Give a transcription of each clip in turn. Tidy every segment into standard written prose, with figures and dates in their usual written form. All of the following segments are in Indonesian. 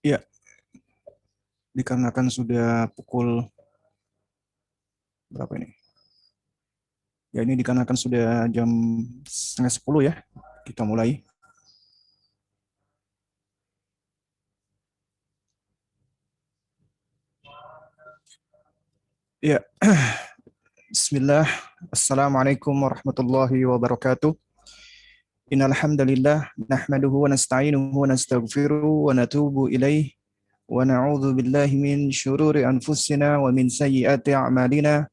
Ya, dikarenakan sudah pukul berapa ini? Ya, ini dikarenakan sudah jam setengah 10 ya. Kita mulai. Ya, Bismillah. Assalamualaikum warahmatullahi wabarakatuh. Innal hamdalillah nahmaduhu wa nasta'inuhu wa nastaghfiruhu wa natubu ilaih wa na'udzu billahi min syururi anfusina wa min sayyiati a'malina.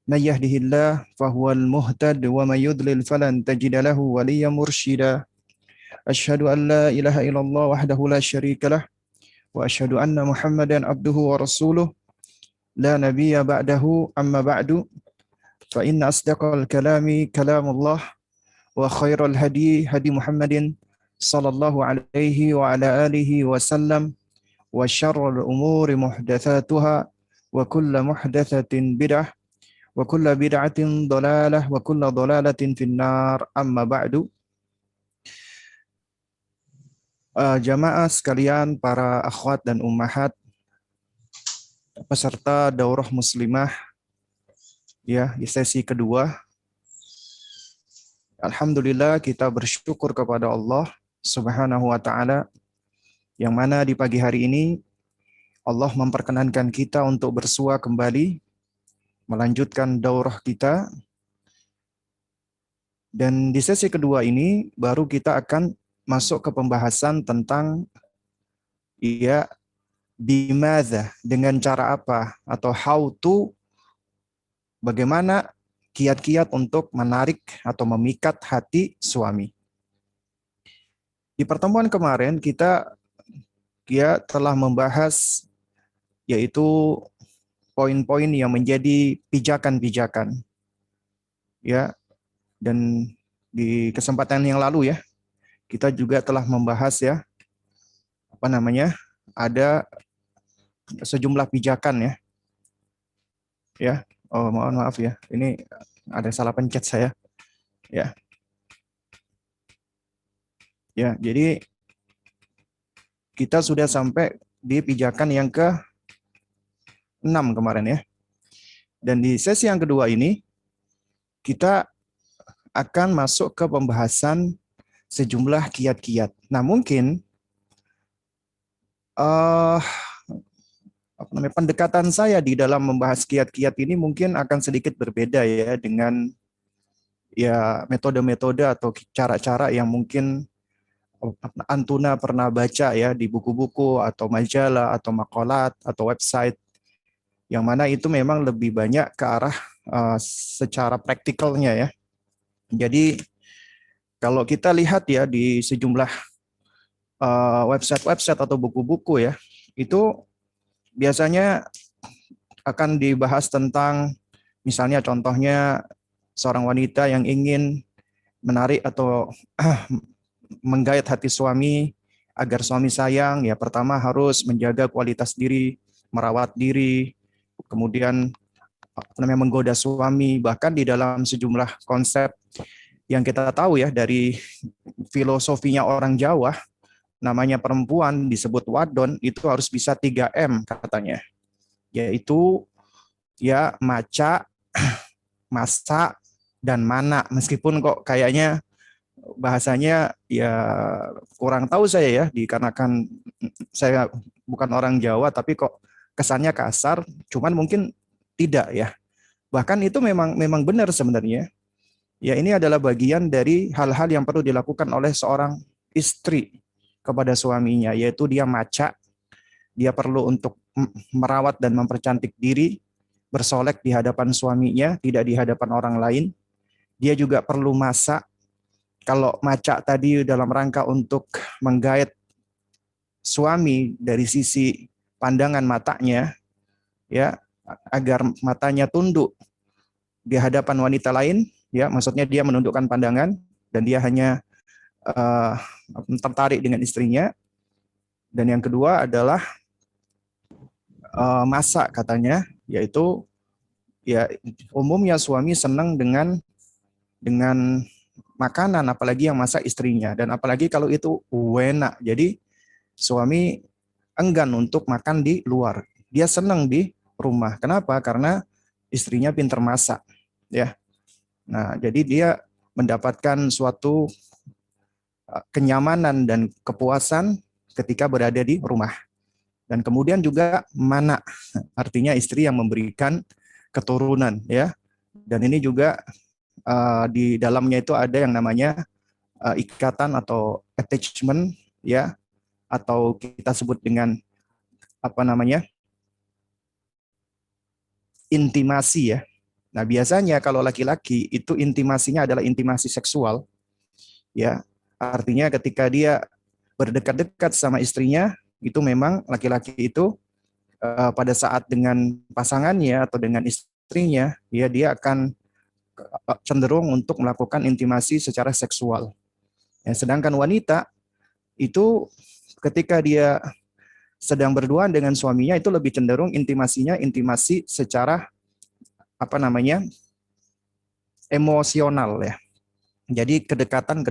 May yahdihillah fahuwal muhtad wa may yudlil falan tajida lahu waliyyan mursyida. Asyhadu an la ilaha illallah wahdahu la syarika lah wa asyhadu anna Muhammadan abduhu wa rasuluh la nabiyya ba'dahu amma ba'du fa inna asdaqal kalami kalamullah wa khairal hadi hadi Muhammadin sallallahu alaihi wa ala alihi wasallam wa syarrul umuri muhdatsatuha wa kullu muhdatsatin bid'ah wa kullu bid'atin dhalalah wa kullu dhalalatin finnar amma ba'du. Jamaah sekalian, para akhwat dan ummahat peserta daurah muslimah ya di sesi kedua. Alhamdulillah kita bersyukur kepada Allah Subhanahu wa taala yang mana di pagi hari ini Allah memperkenankan kita untuk bersua kembali melanjutkan daurah kita, dan di sesi kedua ini baru kita akan masuk ke pembahasan tentang ya bimadza, dengan cara apa, atau how to, bagaimana kiat-kiat untuk menarik atau memikat hati suami. Di pertemuan kemarin kita telah membahas yaitu poin-poin yang menjadi pijakan-pijakan ya, dan di kesempatan yang lalu ya kita juga telah membahas ada sejumlah pijakan ya. Oh, mohon maaf ya, ini ada salah pencet saya ya. Jadi kita sudah sampai di pijakan yang ke-6 kemarin ya. Dan di sesi yang kedua ini kita akan masuk ke pembahasan sejumlah kiat-kiat. Nah, mungkin pendekatan saya di dalam membahas kiat-kiat ini mungkin akan sedikit berbeda ya dengan metode-metode atau cara-cara yang mungkin Antuna pernah baca ya di buku-buku atau majalah atau makalat atau website, yang mana itu memang lebih banyak ke arah secara praktikalnya ya. Jadi kalau kita lihat ya di sejumlah website-website atau buku-buku ya, itu biasanya akan dibahas tentang misalnya contohnya seorang wanita yang ingin menarik atau menggait hati suami agar suami sayang, ya pertama harus menjaga kualitas diri, merawat diri, kemudian menggoda suami. Bahkan di dalam sejumlah konsep yang kita tahu ya dari filosofinya orang Jawa, namanya perempuan disebut wadon itu harus bisa 3M katanya, yaitu ya maca, masak, dan mana. Meskipun kok kayaknya bahasanya ya kurang tahu saya ya, dikarenakan saya bukan orang Jawa, tapi kok kesannya kasar, cuman mungkin tidak ya. Bahkan itu memang benar sebenarnya. Ya, ini adalah bagian dari hal-hal yang perlu dilakukan oleh seorang istri kepada suaminya, yaitu dia maca, dia perlu untuk merawat dan mempercantik diri, bersolek di hadapan suaminya, tidak di hadapan orang lain. Dia juga perlu masak, kalau maca tadi dalam rangka untuk menggait suami dari sisi pandangan matanya, ya, agar matanya tunduk di hadapan wanita lain, ya, maksudnya dia menundukkan pandangan dan dia hanya uh, tertarik dengan istrinya. Dan yang kedua adalah masak katanya, yaitu ya umumnya suami senang dengan makanan, apalagi yang masak istrinya, dan apalagi kalau itu enak. Jadi suami enggan untuk makan di luar, dia senang di rumah. Kenapa? Karena istrinya pintar masak, ya. Nah, jadi dia mendapatkan suatu kenyamanan dan kepuasan ketika berada di rumah. Dan kemudian juga mana, artinya istri yang memberikan keturunan, ya. Dan ini juga di dalamnya itu ada yang namanya ikatan atau attachment, ya, atau kita sebut dengan apa namanya, intimasi, ya. Nah, biasanya kalau laki-laki itu intimasinya adalah intimasi seksual, ya. Artinya ketika dia berdekat-dekat sama istrinya, itu memang laki-laki itu pada saat dengan pasangannya atau dengan istrinya, ya, dia akan cenderung untuk melakukan intimasi secara seksual. Ya, sedangkan wanita itu ketika dia sedang berduaan dengan suaminya itu lebih cenderung intimasinya intimasi secara apa namanya, emosional, ya. Jadi kedekatan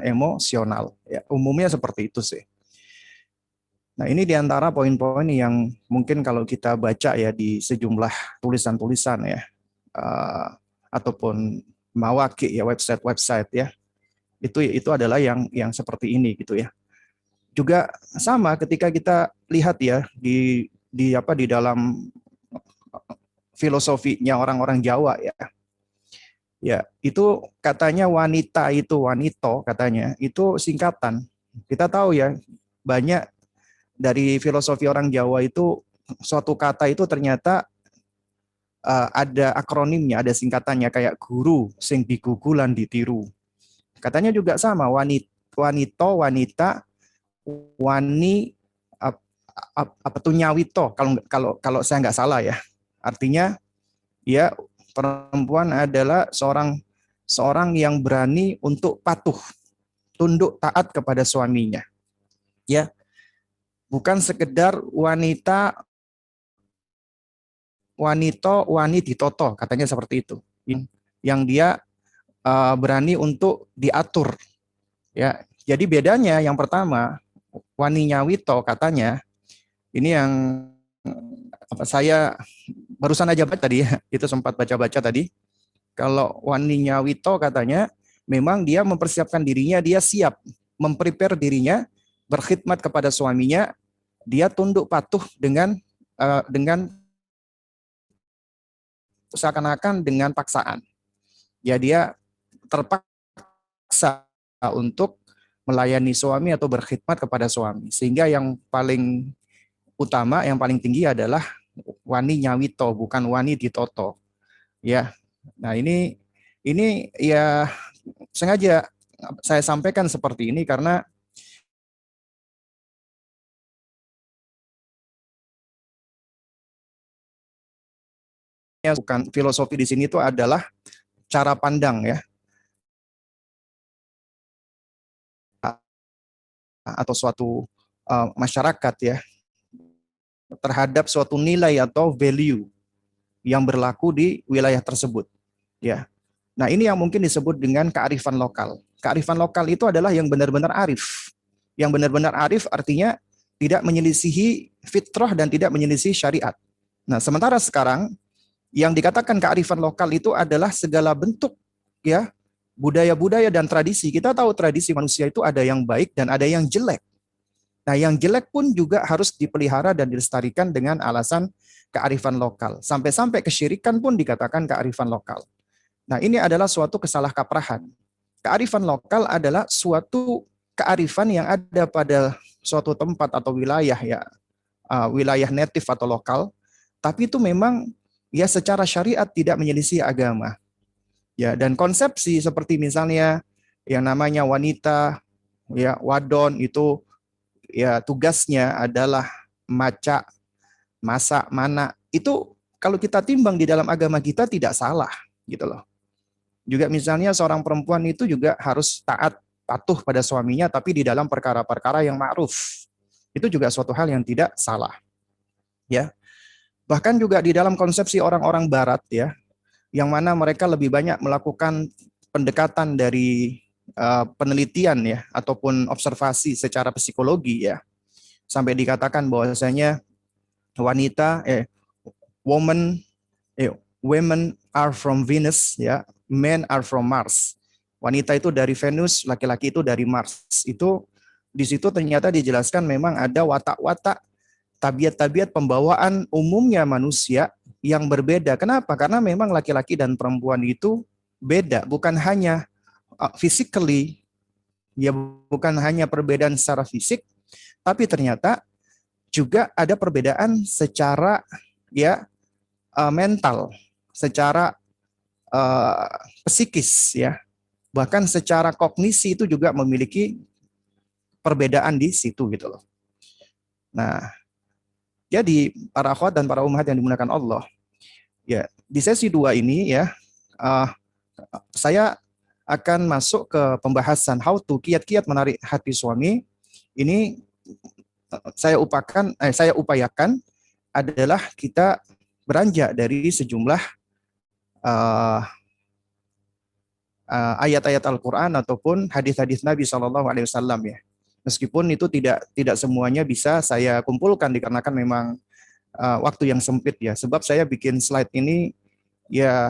emosional, ya. Umumnya seperti itu sih. Nah, ini diantara poin-poin yang mungkin kalau kita baca ya di sejumlah tulisan-tulisan, ya, ataupun mawaki, ya, website-website, ya, itu adalah yang seperti ini gitu, ya. Juga sama ketika kita lihat ya di dalam filosofinya orang-orang Jawa, ya. Ya, itu katanya wanita itu wanito katanya itu singkatan. Kita tahu ya, banyak dari filosofi orang Jawa itu suatu kata itu ternyata ada akronimnya, ada singkatannya, kayak guru sing digugulan ditiru. Katanya juga sama, wanito, wanita, wani, apa tuh, nyawito, kalau kalau saya nggak salah, ya. Artinya ya perempuan adalah seorang yang berani untuk patuh, tunduk taat kepada suaminya, ya. Bukan sekedar wani ditoto, katanya seperti itu. Yang dia berani untuk diatur, ya. Jadi bedanya yang pertama, wani nyawito katanya, ini yang saya barusan aja baca tadi, ya. Itu sempat baca-baca tadi. Kalau wani nyawito katanya memang dia mempersiapkan dirinya, dia siap memprepare dirinya berkhidmat kepada suaminya, dia tunduk patuh dengan seakan-akan dengan paksaan. Ya, dia terpaksa untuk melayani suami atau berkhidmat kepada suami. Sehingga yang paling utama, yang paling tinggi adalah wani nyawito, bukan wani ditoto. Ya. Nah, ini ya sengaja saya sampaikan seperti ini karena bukan filosofi di sini itu adalah cara pandang, ya, atau suatu masyarakat, ya, terhadap suatu nilai atau value yang berlaku di wilayah tersebut, ya. Nah, ini yang mungkin disebut dengan kearifan lokal. Kearifan lokal itu adalah yang benar-benar arif. Yang benar-benar arif artinya tidak menyelisihi fitrah dan tidak menyelisihi syariat. Nah, sementara sekarang yang dikatakan kearifan lokal itu adalah segala bentuk, ya, budaya-budaya dan tradisi. Kita tahu tradisi manusia itu ada yang baik dan ada yang jelek. Nah, yang jelek pun juga harus dipelihara dan dilestarikan dengan alasan kearifan lokal. Sampai-sampai kesyirikan pun dikatakan kearifan lokal. Nah, ini adalah suatu kesalahkaprahan. Kearifan lokal adalah suatu kearifan yang ada pada suatu tempat atau wilayah, ya, wilayah native atau lokal, tapi itu memang ya secara syariat tidak menyelisih agama. Ya, dan konsepsi seperti misalnya Yang namanya wanita, ya wadon itu ya tugasnya adalah maca, masak, mana. Itu kalau kita timbang di dalam agama kita tidak salah gitu loh. Juga misalnya seorang perempuan itu juga harus taat patuh pada suaminya tapi di dalam perkara-perkara yang ma'ruf. Itu juga suatu hal yang tidak salah, ya. Bahkan juga di dalam konsepsi orang-orang barat ya, yang mana mereka lebih banyak melakukan pendekatan dari penelitian ya ataupun observasi secara psikologi ya. Sampai dikatakan bahwasanya wanita woman women are from Venus ya, men are from Mars. Wanita itu dari Venus, laki-laki itu dari Mars. Itu di situ ternyata dijelaskan memang ada watak-watak tabiat-tabiat pembawaan umumnya manusia yang berbeda. Kenapa? Karena memang laki-laki dan perempuan itu beda, bukan hanya physically, ya bukan hanya perbedaan secara fisik, tapi ternyata juga ada perbedaan secara ya mental, secara psikis ya. Bahkan secara kognisi itu juga memiliki perbedaan di situ gitu loh. Nah, jadi para akhwat dan para umat yang dimuliakan Allah, ya di sesi 2 ini ya, saya akan masuk ke pembahasan how to kiat-kiat menarik hati suami. Ini saya upayakan adalah kita beranjak dari sejumlah ayat-ayat Al-Quran ataupun hadis-hadis Nabi SAW ya. Meskipun itu tidak semuanya bisa saya kumpulkan dikarenakan memang waktu yang sempit ya. Sebab saya bikin slide ini ya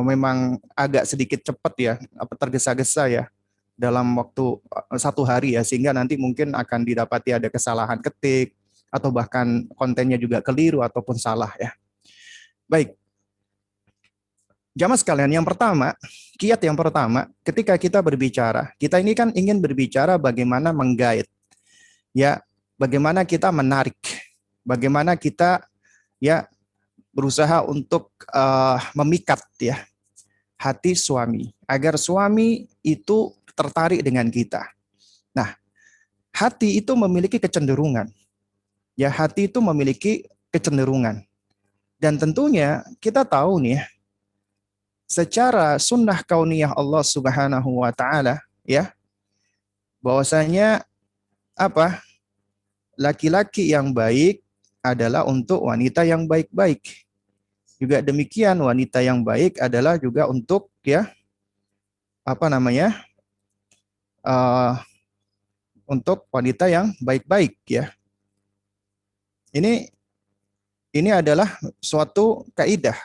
memang agak sedikit cepat ya, tergesa-gesa ya dalam waktu 1 hari ya, sehingga nanti mungkin akan didapati ada kesalahan ketik atau bahkan kontennya juga keliru ataupun salah ya. Baik. Jamaah sekalian, yang pertama, kiat yang pertama, ketika kita berbicara, kita ini kan ingin berbicara bagaimana menggait, ya, bagaimana kita menarik, bagaimana kita ya berusaha untuk memikat ya hati suami, agar suami itu tertarik dengan kita. Nah, hati itu memiliki kecenderungan, ya hati itu memiliki kecenderungan, dan tentunya kita tahu nih secara sunnah kauniyah Allah Subhanahu wa taala ya, bahwasanya apa? Laki-laki yang baik adalah untuk wanita yang baik-baik. Juga demikian wanita yang baik adalah juga untuk ya apa namanya? Untuk wanita yang baik-baik ya. Ini adalah suatu kaidah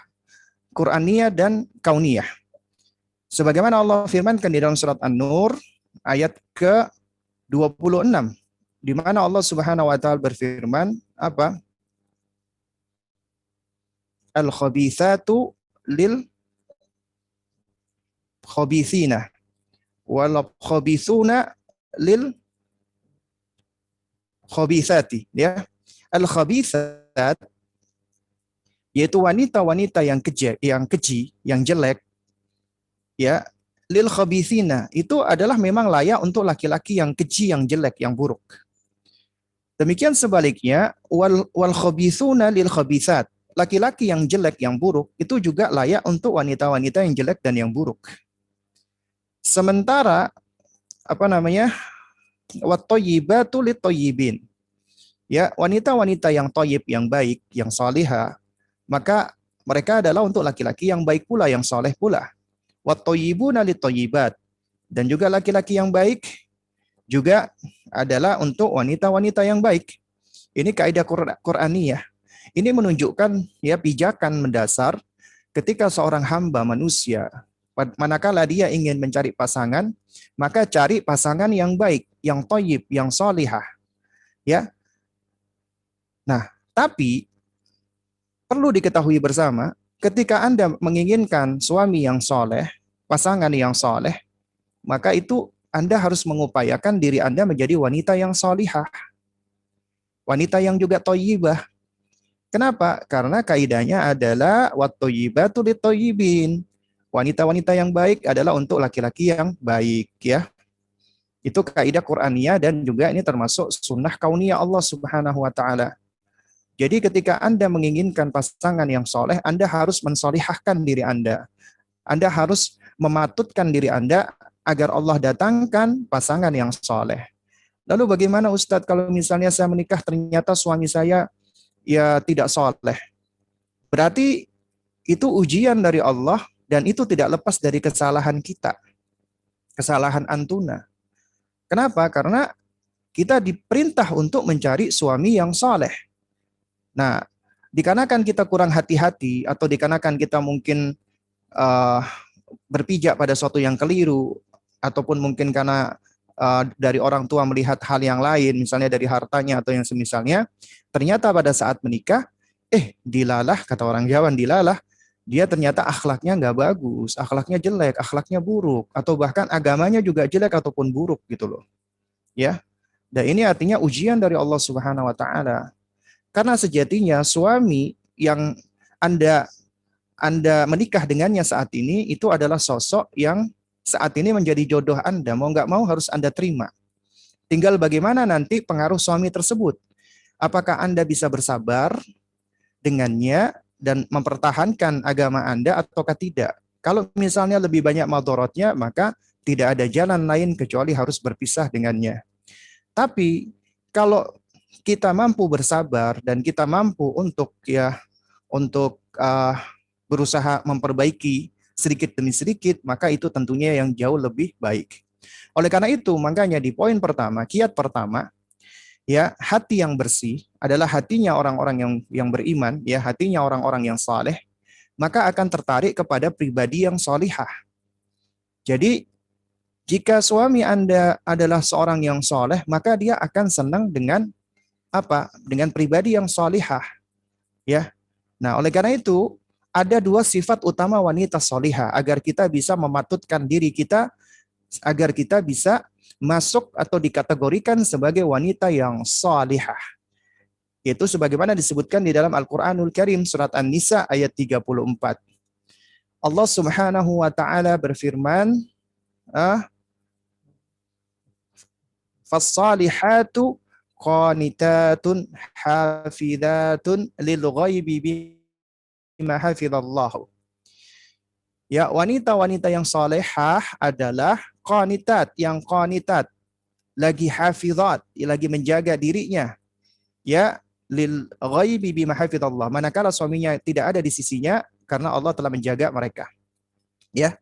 Qur'aniyah dan kauniyah. Sebagaimana Allah firmankan di dalam surat An-Nur ayat ke-26, di mana Allah Subhanahu wa taala berfirman apa? Al-khabithatu lil khabithina wal khabithuna lil khabithati ya. Al-khabithat yaitu wanita-wanita yang keji, yang jelek ya, lil khabithina itu adalah memang layak untuk laki-laki yang keji, yang jelek, yang buruk. Demikian sebaliknya wal khabithuna lil khabithat. Laki-laki yang jelek, yang buruk itu juga layak untuk wanita-wanita yang jelek dan yang buruk. Sementara apa namanya? Wat thayyibatu lit thayyibin. Ya, wanita-wanita yang thayyib, yang baik, yang salihah, maka mereka adalah untuk laki-laki yang baik pula, yang soleh pula. Wat thayyibuna lit thayyibat. Dan juga laki-laki yang baik juga adalah untuk wanita-wanita yang baik. Ini kaidah Qur'aniyah. Ini menunjukkan ya pijakan mendasar ketika seorang hamba manusia manakala dia ingin mencari pasangan, maka cari pasangan yang baik, yang thayyib, yang salihah. Ya. Nah, tapi perlu diketahui bersama, ketika Anda menginginkan suami yang soleh, pasangan yang soleh, maka itu Anda harus mengupayakan diri Anda menjadi wanita yang solihah. Wanita yang juga thayyibah. Kenapa? Karena kaidahnya adalah wat thayyibatu lit thayyibin. wanita-wanita yang baik adalah untuk laki-laki yang baik, ya. Itu kaidah Qur'aniyah dan juga ini termasuk sunnah kauniyah Allah Subhanahu wa taala. Jadi ketika Anda menginginkan pasangan yang soleh, Anda harus mensolihahkan diri Anda. Anda harus mematutkan diri Anda agar Allah datangkan pasangan yang soleh. Lalu bagaimana Ustadz kalau misalnya saya menikah ternyata suami saya ya tidak soleh? Berarti itu ujian dari Allah dan itu tidak lepas dari kesalahan kita. Kesalahan antuna. Kenapa? Karena kita diperintah untuk mencari suami yang soleh. Nah, dikarenakan kita kurang hati-hati atau dikarenakan kita mungkin uh, berpijak pada suatu yang keliru ataupun mungkin karena dari orang tua melihat hal yang lain, misalnya dari hartanya atau yang semisalnya, ternyata pada saat menikah, dilalah, kata orang Jawa, dilalah, dia ternyata akhlaknya nggak bagus, akhlaknya jelek, akhlaknya buruk, atau bahkan agamanya juga jelek ataupun buruk gitu loh. Ya, dan ini artinya ujian dari Allah Subhanahu wa taala. Karena sejatinya suami yang Anda menikah dengannya saat ini itu adalah sosok yang saat ini menjadi jodoh Anda. Mau nggak mau harus Anda terima. Tinggal bagaimana nanti pengaruh suami tersebut. Apakah Anda bisa bersabar dengannya dan mempertahankan agama Anda ataukah tidak? Kalau misalnya lebih banyak madorotnya, maka tidak ada jalan lain kecuali harus berpisah dengannya. Tapi kalau kita mampu bersabar dan kita mampu untuk berusaha memperbaiki sedikit demi sedikit, maka itu tentunya yang jauh lebih baik. Oleh karena itu, makanya di poin pertama, kiat pertama, ya, hati yang bersih adalah hatinya orang-orang yang beriman, ya, hatinya orang-orang yang saleh, maka akan tertarik kepada pribadi yang solihah. Jadi jika suami Anda adalah seorang yang soleh, maka dia akan senang dengan apa? Dengan pribadi yang solihah. Ya. Nah, oleh karena itu, ada dua sifat utama wanita solihah agar kita bisa mematutkan diri kita, agar kita bisa masuk atau dikategorikan sebagai wanita yang solihah. Yaitu sebagaimana disebutkan di dalam Al-Quranul Karim surat An-Nisa ayat 34. Allah Subhanahu wa taala berfirman, "Fas-salihatu qanitatun hafizatun lil ghaibi bima hafizallahu." Ya, wanita-wanita yang salehah adalah qanitat, yang qanitat, lagi hafizat, lagi menjaga dirinya. Ya, lil ghaibi bima hafizallah. Manakala suaminya tidak ada di sisinya karena Allah telah menjaga mereka. Ya.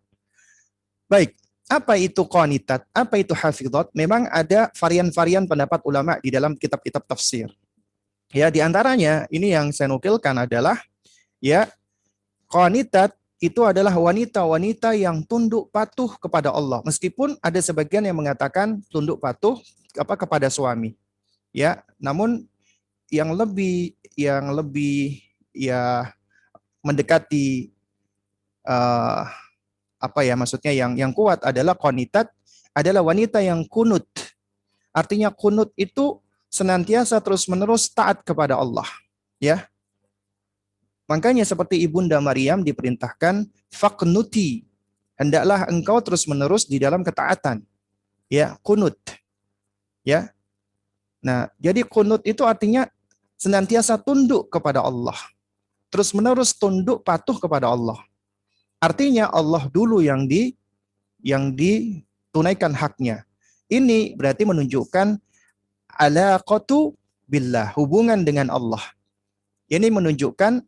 Baik, apa itu qanitat? Apa itu hafizat? Memang ada varian-varian pendapat ulama di dalam kitab-kitab tafsir. Ya, di antaranya ini yang saya nukilkan adalah ya, qanitat itu adalah wanita-wanita yang tunduk patuh kepada Allah. Meskipun ada sebagian yang mengatakan tunduk patuh kepada suami. Ya, namun yang lebih ya mendekati maksudnya yang kuat adalah qanitat adalah wanita yang kunut. Artinya kunut itu senantiasa terus-menerus taat kepada Allah. Ya. Makanya seperti Ibunda Maryam diperintahkan faqnuti, hendaklah engkau terus-menerus di dalam ketaatan. Ya, kunut. Ya. Nah, jadi kunut itu artinya senantiasa tunduk kepada Allah. Terus-menerus tunduk patuh kepada Allah. Artinya Allah dulu yang ditunaikan haknya. Ini berarti menunjukkan alaqatu billah, hubungan dengan Allah. Ini menunjukkan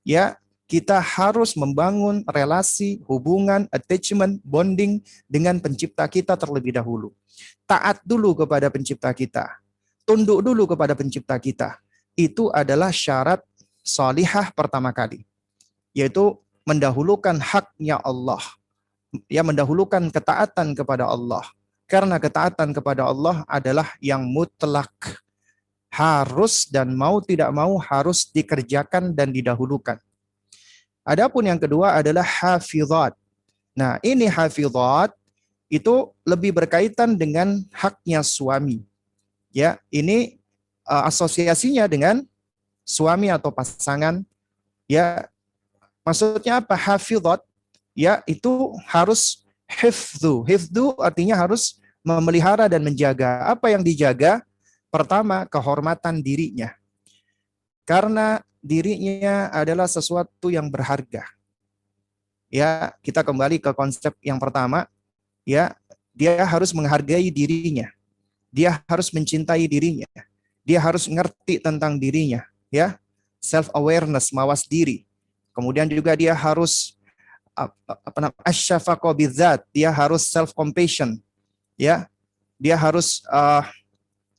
ya, kita harus membangun relasi, hubungan, attachment, bonding dengan pencipta kita terlebih dahulu. Taat dulu kepada pencipta kita. Tunduk dulu kepada pencipta kita. Itu adalah syarat salihah pertama kali. Yaitu mendahulukan haknya Allah. Ya, mendahulukan ketaatan kepada Allah. Karena ketaatan kepada Allah adalah yang mutlak. Harus dan mau tidak mau harus dikerjakan dan didahulukan. Adapun yang kedua adalah hafizat. Nah, ini hafizat itu lebih berkaitan dengan haknya suami. Ya, ini asosiasinya dengan suami atau pasangan. Ya, maksudnya apa? Hafizat ya itu harus hifdzu. Hifdzu artinya harus memelihara dan menjaga. Apa yang dijaga? Pertama, kehormatan dirinya. Karena dirinya adalah sesuatu yang berharga. Ya, kita kembali ke konsep yang pertama, ya, dia harus menghargai dirinya. Dia harus mencintai dirinya. Dia harus ngerti tentang dirinya, ya. Self awareness, mawas diri. Kemudian juga dia harus asyafaqah bidzat, dia harus self compassion, ya. Dia harus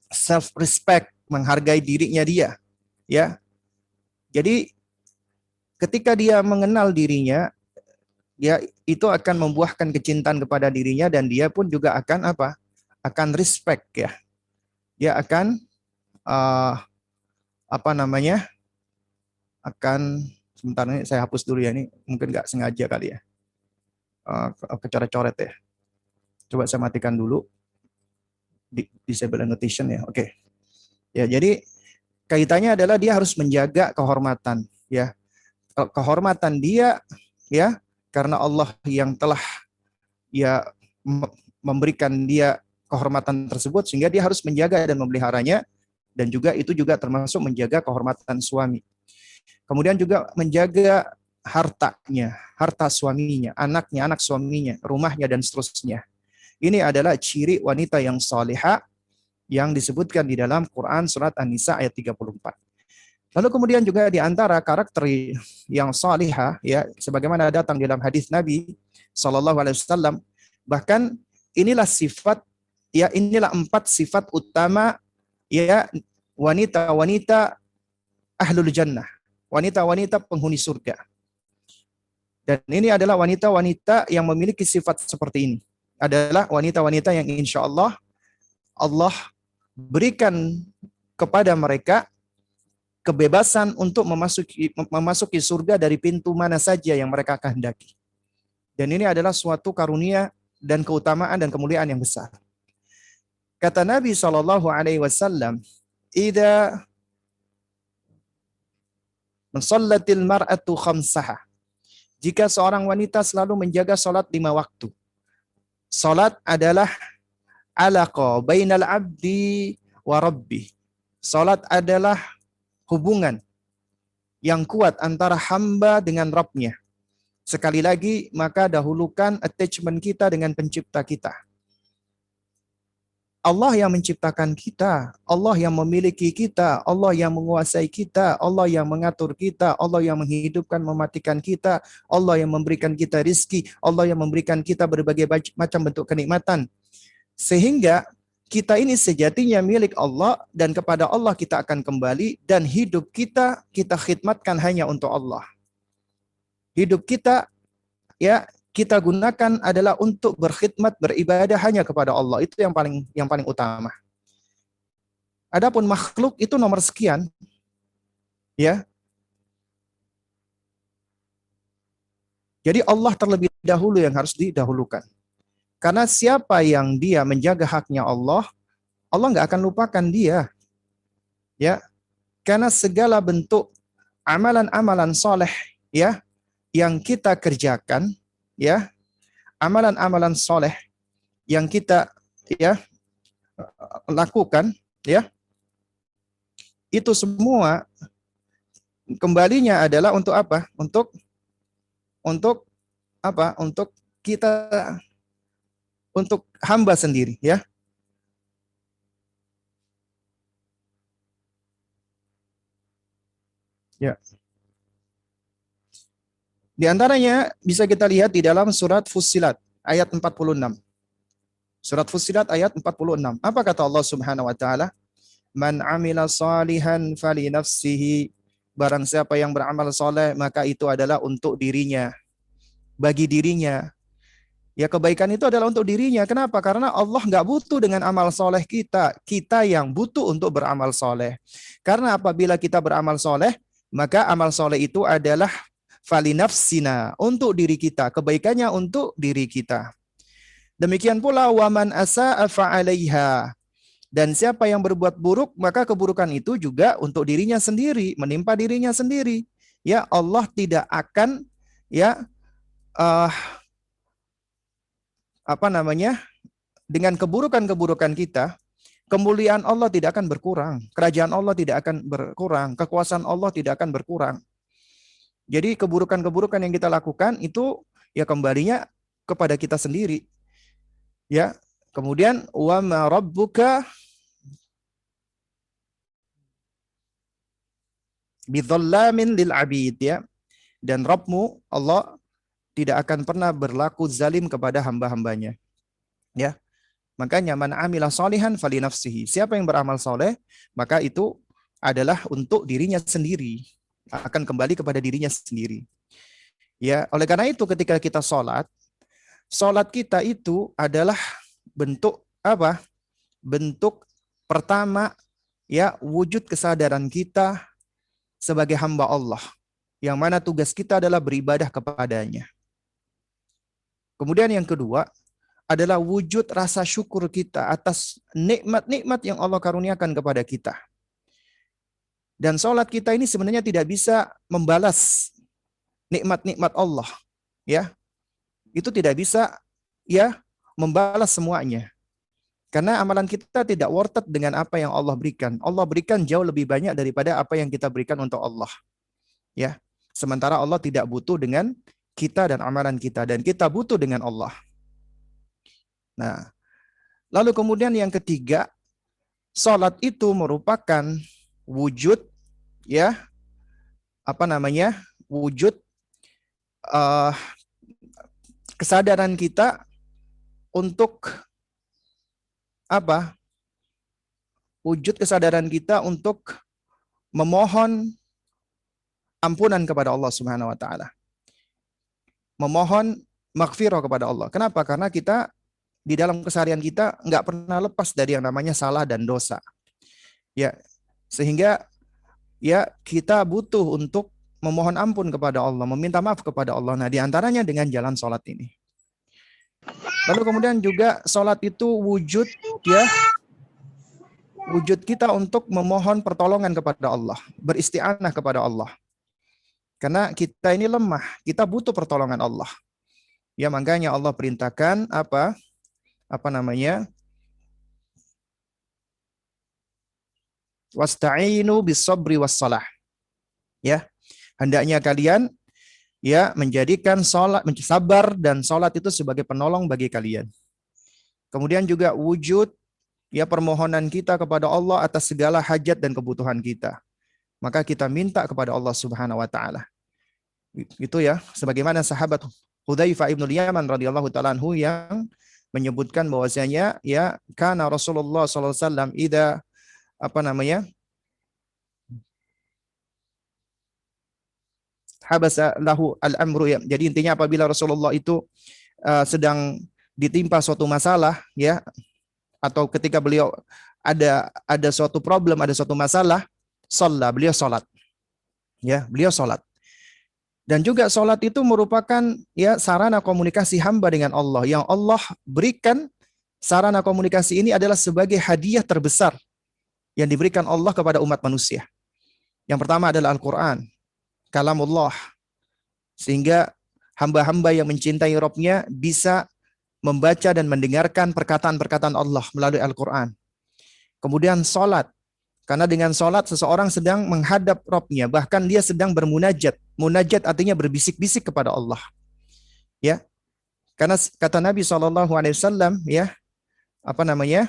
self respect, menghargai dirinya dia, ya. Jadi ketika dia mengenal dirinya, dia itu akan membuahkan kecintaan kepada dirinya dan dia pun juga akan apa? Akan respect, ya. Dia akan apa namanya? Akan sebentar ini saya hapus dulu ya, ini mungkin nggak sengaja kali ya. Kecoret-coret ya. Coba saya matikan dulu. Disable annotation ya. Oke. Ya, jadi kaitannya adalah dia harus menjaga kehormatan, ya. Kehormatan dia, ya, karena Allah yang telah ya memberikan dia kehormatan tersebut sehingga dia harus menjaga dan memeliharanya, dan juga itu juga termasuk menjaga kehormatan suami. Kemudian juga menjaga hartanya, harta suaminya, anaknya, anak suaminya, rumahnya dan seterusnya. Ini adalah ciri wanita yang salihah yang disebutkan di dalam Quran surat An-Nisa ayat 34. Lalu kemudian juga di antara karakter yang salihah, ya, sebagaimana datang dalam hadis Nabi Shallallahu Alaihi Wasallam, bahkan inilah sifat, ya, inilah 4 sifat utama, ya, wanita-wanita ahlul jannah, wanita-wanita penghuni surga. Dan ini adalah wanita-wanita yang memiliki sifat seperti ini. Adalah wanita-wanita yang insya Allah berikan kepada mereka kebebasan untuk memasuki surga dari pintu mana saja yang mereka kehendaki. Dan ini adalah suatu karunia dan keutamaan dan kemuliaan yang besar. Kata Nabi Shallallahu Alaihi Wasallam, "Idza mensallatil mar'atu khamsaha." Jika seorang wanita selalu menjaga salat 5 waktu. Salat adalah alaqa bainal abdi wa rabbi. Salat adalah hubungan yang kuat antara hamba dengan Rabb-nya. Sekali lagi, maka dahulukan attachment kita dengan pencipta kita. Allah yang menciptakan kita, Allah yang memiliki kita, Allah yang menguasai kita, Allah yang mengatur kita, Allah yang menghidupkan, mematikan kita, Allah yang memberikan kita rizki, Allah yang memberikan kita berbagai macam bentuk kenikmatan. Sehingga kita ini sejatinya milik Allah dan kepada Allah kita akan kembali, dan hidup kita khidmatkan hanya untuk Allah. Hidup kita, ya, kita gunakan adalah untuk berkhidmat, beribadah hanya kepada Allah. Itu yang paling utama. Adapun makhluk itu nomor sekian, ya. Jadi Allah terlebih dahulu yang harus didahulukan. Karena siapa yang dia menjaga haknya Allah, Allah nggak akan lupakan dia. Ya. Karena segala bentuk amalan-amalan soleh, ya, yang kita kerjakan, ya, amalan-amalan soleh yang kita, ya, lakukan, ya, itu semua kembalinya adalah untuk apa? Untuk apa? Untuk kita, untuk hamba sendiri, ya. Ya. Di antaranya bisa kita lihat di dalam surat Fussilat ayat 46. Surat Fussilat ayat 46. Apa kata Allah Subhanahu wa taala? Man amila salihan fali nafsihi. Barang siapa yang beramal soleh, maka itu adalah untuk dirinya. Bagi dirinya. Ya, kebaikan itu adalah untuk dirinya. Kenapa? Karena Allah nggak butuh dengan amal soleh kita. Kita yang butuh untuk beramal soleh. Karena apabila kita beramal soleh, maka amal soleh itu adalah fali nafsina, untuk diri kita. Kebaikannya untuk diri kita. Demikian pula waman asa'a fa'alaiha. Dan siapa yang berbuat buruk, maka keburukan itu juga untuk dirinya sendiri, menimpa dirinya sendiri. Ya, Allah tidak akan, ya, uh, apa namanya? Dengan keburukan-keburukan kita, kemuliaan Allah tidak akan berkurang, kerajaan Allah tidak akan berkurang, kekuasaan Allah tidak akan berkurang. Jadi keburukan-keburukan yang kita lakukan itu ya kembalinya kepada kita sendiri. Ya. Kemudian wa ma rabbuka bidzallamin lil abid, ya. Dan Rabbmu Allah tidak akan pernah berlaku zalim kepada hamba-hambanya. Ya. Makanya man amila solihan fali nafsihi. Siapa yang beramal soleh, maka itu adalah untuk dirinya sendiri. Akan kembali kepada dirinya sendiri. Ya, oleh karena itu ketika kita sholat, sholat kita itu adalah bentuk apa? Bentuk pertama, ya, wujud kesadaran kita sebagai hamba Allah. Yang mana tugas kita adalah beribadah kepadanya. Kemudian yang kedua, adalah wujud rasa syukur kita atas nikmat-nikmat yang Allah karuniakan kepada kita. Dan sholat kita ini sebenarnya tidak bisa membalas nikmat-nikmat Allah, ya. Itu tidak bisa, ya, membalas semuanya. Karena amalan kita tidak worth it dengan apa yang Allah berikan. Allah berikan jauh lebih banyak daripada apa yang kita berikan untuk Allah, ya. Sementara Allah tidak butuh dengan kita dan amalan kita, dan kita butuh dengan Allah. Nah, lalu kemudian yang ketiga, salat itu merupakan wujud, ya, apa namanya, wujud kesadaran kita untuk apa? Wujud kesadaran kita untuk memohon ampunan kepada Allah Subhanahu wa taala. Memohon maghfirah kepada Allah. Kenapa? Karena kita di dalam keseharian kita nggak pernah lepas dari yang namanya salah dan dosa. Ya, sehingga ya kita butuh untuk memohon ampun kepada Allah, meminta maaf kepada Allah. Nah, di antaranya dengan jalan sholat ini. Lalu kemudian juga sholat itu wujud, ya, wujud kita untuk memohon pertolongan kepada Allah, beristi'anah kepada Allah. Karena kita ini lemah, kita butuh pertolongan Allah. Ya, makanya Allah perintahkan apa namanya? Wasta'inu bis-sabri was-salah. Ya. Hendaknya kalian, ya, menjadikan salat, sabar dan salat itu sebagai penolong bagi kalian. Kemudian juga wujud, ya, permohonan kita kepada Allah atas segala hajat dan kebutuhan kita. Maka kita minta kepada Allah Subhanahu wa taala. Itu, ya, sebagaimana sahabat Hudzaifah ibn Yaman radhiyallahu taala anhu yang menyebutkan bahwasanya, ya, kana Rasulullah sallallahu alaihi wasallam idza apa namanya? Habasa lahu al-amru, ya. Jadi intinya apabila Rasulullah itu sedang ditimpa suatu masalah, ya, atau ketika beliau ada suatu problem, ada suatu masalah, beliau salat. Ya, beliau salat. Dan juga salat itu merupakan, ya, sarana komunikasi hamba dengan Allah. Yang Allah berikan sarana komunikasi ini adalah sebagai hadiah terbesar yang diberikan Allah kepada umat manusia. Yang pertama adalah Al-Quran, kalamullah. Sehingga hamba-hamba yang mencintai Rabb-nya bisa membaca dan mendengarkan perkataan-perkataan Allah melalui Al-Quran. Kemudian salat. Karena dengan salat seseorang sedang menghadap Rabb-nya, bahkan dia sedang bermunajat. Munajat artinya berbisik-bisik kepada Allah. Ya. Karena kata Nabi SAW, ya, apa namanya?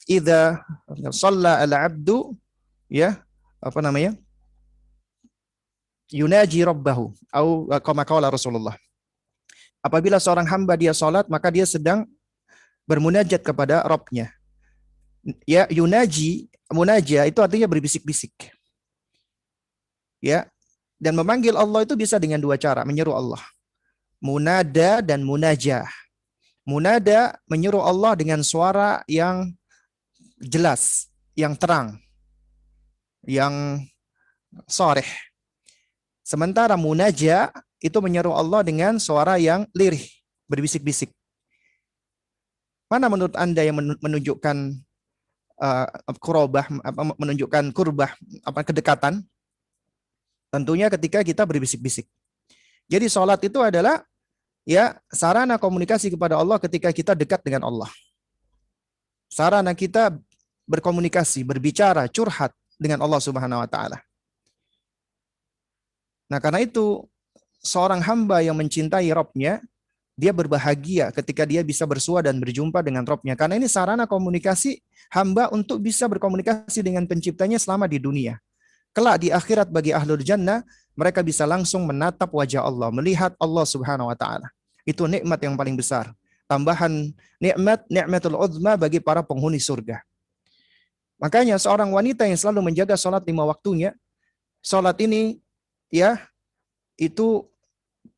Idza shalla al-'abdu, ya, apa namanya? Yunaji rabbahu atau kama qala Rasulullah. Apabila seorang hamba dia salat, maka dia sedang bermunajat kepada Rabb-nya. Ya, yunaji, munaja itu artinya berbisik-bisik. Ya. Dan memanggil Allah itu bisa dengan dua cara, menyeru Allah. Munada dan munajah. Munada menyeru Allah dengan suara yang jelas, yang terang, yang sharih. Sementara munajah itu menyeru Allah dengan suara yang lirih, berbisik-bisik. Mana menurut Anda yang menunjukkan qurabah, menunjukkan kurbah, kedekatan? Tentunya ketika kita berbisik-bisik. Jadi sholat itu adalah ya sarana komunikasi kepada Allah ketika kita dekat dengan Allah. Sarana kita berkomunikasi, berbicara, curhat dengan Allah Subhanahu wa taala. Nah, karena itu seorang hamba yang mencintai Rabb-nya, dia berbahagia ketika dia bisa bersua dan berjumpa dengan Rabb-nya. Karena ini sarana komunikasi hamba untuk bisa berkomunikasi dengan penciptanya selama di dunia. Kelak di akhirat bagi ahlul jannah, mereka bisa langsung menatap wajah Allah, melihat Allah Subhanahu wa taala. Itu nikmat yang paling besar. Tambahan nikmatul uzma bagi para penghuni surga. Makanya seorang wanita yang selalu menjaga sholat 5 waktunya, sholat ini ya itu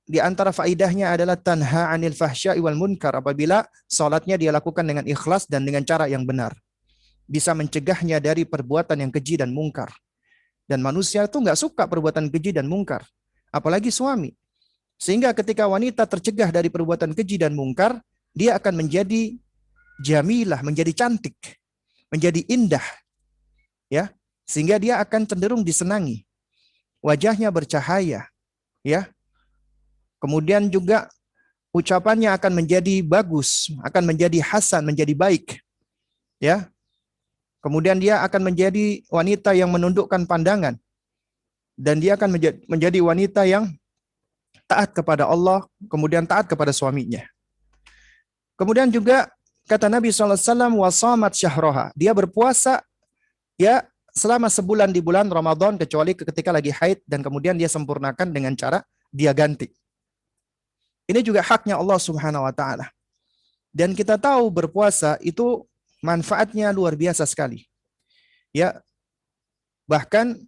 di antara faidahnya adalah tanha anil fahsya'i wal munkar. Apabila sholatnya dia lakukan dengan ikhlas dan dengan cara yang benar, bisa mencegahnya dari perbuatan yang keji dan mungkar. Dan manusia itu nggak suka perbuatan keji dan mungkar, apalagi suami. Sehingga ketika wanita tercegah dari perbuatan keji dan mungkar, dia akan menjadi jamilah, menjadi cantik, menjadi indah, ya, sehingga dia akan cenderung disenangi, wajahnya bercahaya, ya. Kemudian juga ucapannya akan menjadi bagus, akan menjadi hasan, menjadi baik, ya. Kemudian dia akan menjadi wanita yang menundukkan pandangan, dan dia akan menjadi wanita yang taat kepada Allah, kemudian taat kepada suaminya. Kemudian juga kata Nabi SAW, wasamat syahroha. Dia berpuasa ya selama sebulan di bulan Ramadan, kecuali ketika lagi haid, dan kemudian dia sempurnakan dengan cara dia ganti. Ini juga haknya Allah Subhanahu wa taala. Dan kita tahu berpuasa itu manfaatnya luar biasa sekali. Ya. Bahkan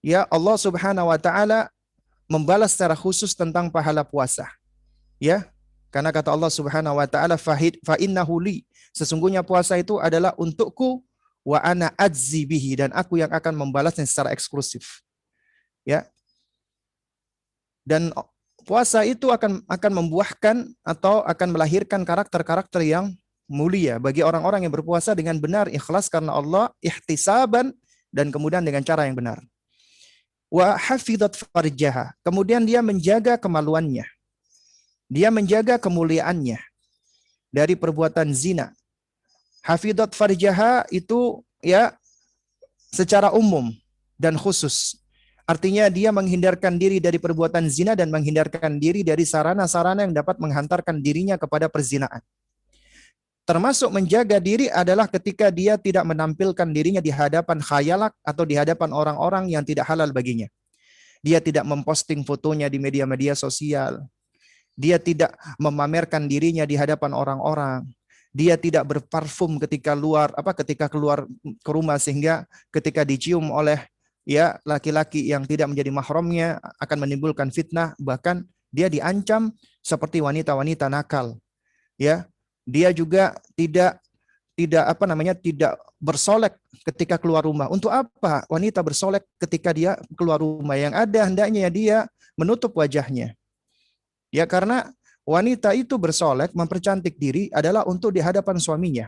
ya Allah Subhanahu wa taala membalas secara khusus tentang pahala puasa. Ya. Karena kata Allah Subhanahu wa taala fa innahu li, sesungguhnya puasa itu adalah untukku, wa ana ajzi bihi, dan aku yang akan membalasnya secara eksklusif. Ya. Dan puasa itu akan membuahkan atau akan melahirkan karakter-karakter yang mulia bagi orang-orang yang berpuasa dengan benar, ikhlas karena Allah, ihtisaban, dan kemudian dengan cara yang benar. Wa hafizat farjaha, kemudian dia menjaga kemaluannya. Dia menjaga kemuliaannya dari perbuatan zina. Hafizat farjaha itu ya secara umum dan khusus. Artinya dia menghindarkan diri dari perbuatan zina dan menghindarkan diri dari sarana-sarana yang dapat menghantarkan dirinya kepada perzinaan. Termasuk menjaga diri adalah ketika dia tidak menampilkan dirinya di hadapan khayalak atau di hadapan orang-orang yang tidak halal baginya. Dia tidak memposting fotonya di media-media sosial. Dia tidak memamerkan dirinya di hadapan orang-orang. Dia tidak berparfum ketika keluar ke rumah, sehingga ketika dicium oleh ya laki-laki yang tidak menjadi mahramnya akan menimbulkan fitnah, bahkan dia diancam seperti wanita-wanita nakal. Ya, dia juga tidak bersolek ketika keluar rumah. Untuk apa wanita bersolek ketika dia keluar rumah? Yang ada hendaknya dia menutup wajahnya. Ya, karena wanita itu bersolek, mempercantik diri adalah untuk di hadapan suaminya.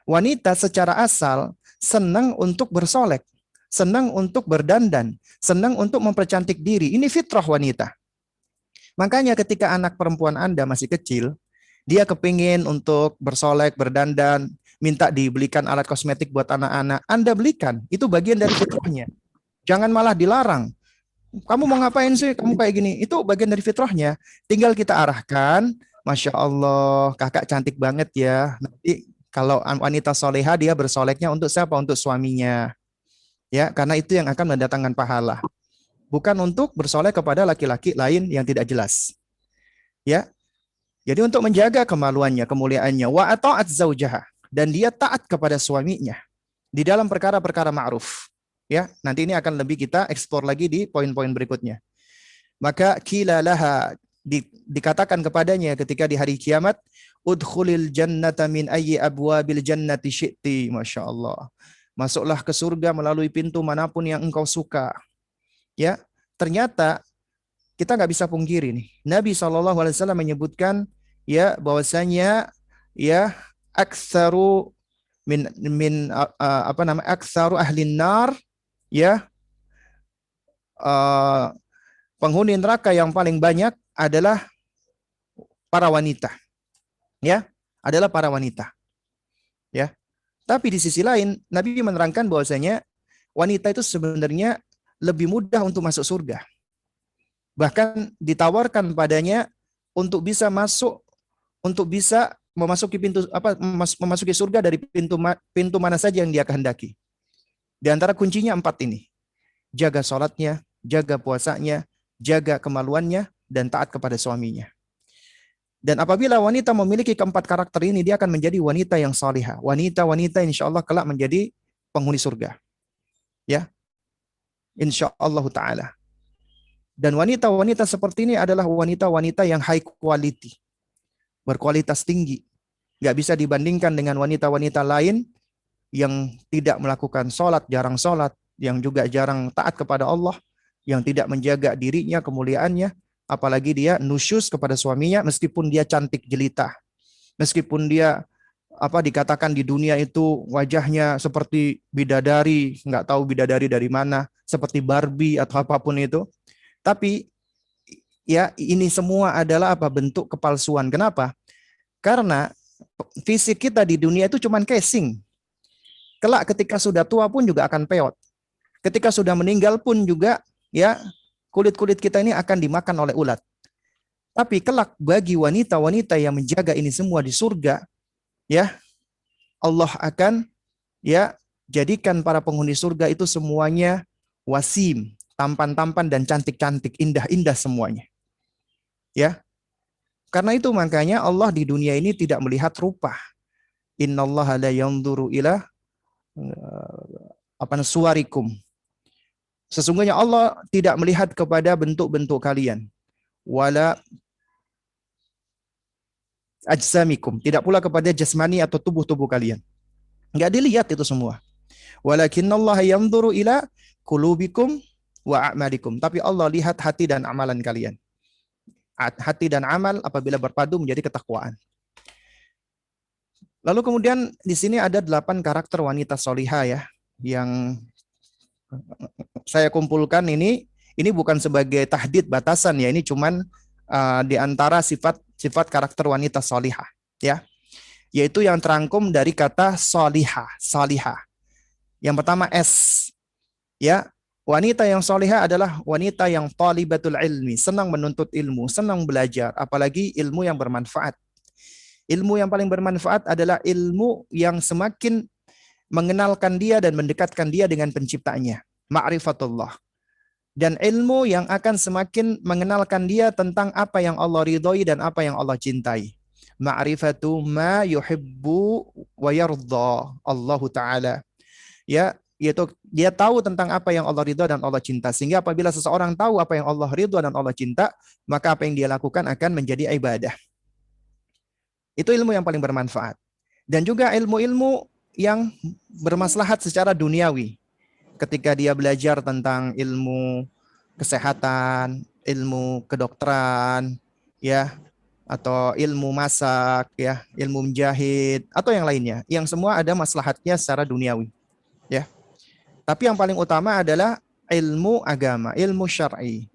Wanita secara asal senang untuk bersolek, senang untuk berdandan, senang untuk mempercantik diri. Ini fitrah wanita. Makanya ketika anak perempuan Anda masih kecil, dia kepingin untuk bersolek, berdandan, minta dibelikan alat kosmetik buat anak-anak, Anda belikan. Itu bagian dari fitrahnya. Jangan malah dilarang. Kamu mau ngapain sih? Kamu kayak gini. Itu bagian dari fitrahnya. Tinggal kita arahkan. Masya Allah, kakak cantik banget ya. Nanti kalau wanita soleha, dia bersoleknya untuk siapa? Untuk suaminya. Ya, karena itu yang akan mendatangkan pahala. Bukan untuk bersolek kepada laki-laki lain yang tidak jelas. Ya. Jadi untuk menjaga kemaluannya, kemuliaannya, wa ata'at zaujaha, dan dia taat kepada suaminya di dalam perkara-perkara ma'ruf. Ya, nanti ini akan lebih kita eksplor lagi di poin-poin berikutnya. Maka qila laha, dikatakan kepadanya ketika di hari kiamat, udkhulil jannata min ayyi abwabil jannati syi'ti. Masya Allah. Masuklah ke surga melalui pintu manapun yang engkau suka. Ya, ternyata kita nggak bisa pungkiri nih. Nabi SAW menyebutkan ya bahwasanya ya aktsaru aktsaru ahlin nar, ya, uh, penghuni neraka yang paling banyak adalah para wanita, ya, adalah para wanita, ya. Tapi di sisi lain Nabi menerangkan bahwasanya wanita itu sebenarnya lebih mudah untuk masuk surga. Bahkan ditawarkan padanya untuk bisa masuk, untuk bisa memasuki pintu memasuki surga dari pintu mana saja yang dia kehendaki. Di antara kuncinya 4 ini. Jaga sholatnya, jaga puasanya, jaga kemaluannya, dan taat kepada suaminya. Dan apabila wanita memiliki keempat karakter ini, dia akan menjadi wanita yang salihah. Wanita-wanita insya Allah kelak menjadi penghuni surga. Ya, insya Allah Ta'ala. Dan wanita-wanita seperti ini adalah wanita-wanita yang high quality. Berkualitas tinggi. Nggak bisa dibandingkan dengan wanita-wanita lain yang tidak melakukan sholat, jarang sholat, yang juga jarang taat kepada Allah, yang tidak menjaga dirinya, kemuliaannya, apalagi dia nusyus kepada suaminya meskipun dia cantik jelita. Meskipun dia dikatakan di dunia itu wajahnya seperti bidadari, nggak tahu bidadari dari mana, seperti Barbie atau apapun itu. Tapi ya ini semua adalah bentuk kepalsuan. Kenapa? Karena fisik kita di dunia itu cuma casing. Kelak ketika sudah tua pun juga akan peot. Ketika sudah meninggal pun juga ya kulit-kulit kita ini akan dimakan oleh ulat. Tapi kelak bagi wanita-wanita yang menjaga ini semua di surga, ya Allah akan ya jadikan para penghuni surga itu semuanya wasim, tampan-tampan dan cantik-cantik, indah-indah semuanya. Ya. Karena itu makanya Allah di dunia ini tidak melihat rupa. Innallaha la yanzuru ila suwarikum. Sesungguhnya Allah tidak melihat kepada bentuk-bentuk kalian. Wala ajsamikum, tidak pula kepada jasmani atau tubuh-tubuh kalian. Enggak dilihat itu semua. Walakinallaha yanzuru ila qulubikum wa a'malikum. Tapi Allah lihat hati dan amalan kalian. Hati dan amal apabila berpadu menjadi ketakwaan. Lalu kemudian di sini ada 8 karakter wanita solihah ya, yang saya kumpulkan ini bukan sebagai tahdid batasan ya, ini cuman di antara sifat karakter wanita solihah ya, yaitu yang terangkum dari kata solihah. Yang pertama S ya. Wanita yang solihah adalah wanita yang talibatul ilmi, senang menuntut ilmu, senang belajar, apalagi ilmu yang bermanfaat. Ilmu yang paling bermanfaat adalah ilmu yang semakin mengenalkan dia dan mendekatkan dia dengan penciptanya, ma'rifatullah. Dan ilmu yang akan semakin mengenalkan dia tentang apa yang Allah ridhoi dan apa yang Allah cintai. Ma'rifatu ma yuhibbu wa yardha Allah Ta'ala. Ya, yaitu dia tahu tentang apa yang Allah ridha dan Allah cinta. Sehingga apabila seseorang tahu apa yang Allah ridha dan Allah cinta, maka apa yang dia lakukan akan menjadi ibadah. Itu ilmu yang paling bermanfaat. Dan juga ilmu-ilmu yang bermaslahat secara duniawi. Ketika dia belajar tentang ilmu kesehatan, ilmu kedokteran, ya, atau ilmu masak, ya, ilmu menjahit, atau yang lainnya. Yang semua ada maslahatnya secara duniawi. Ya. Tapi yang paling utama adalah ilmu agama, ilmu syar'i.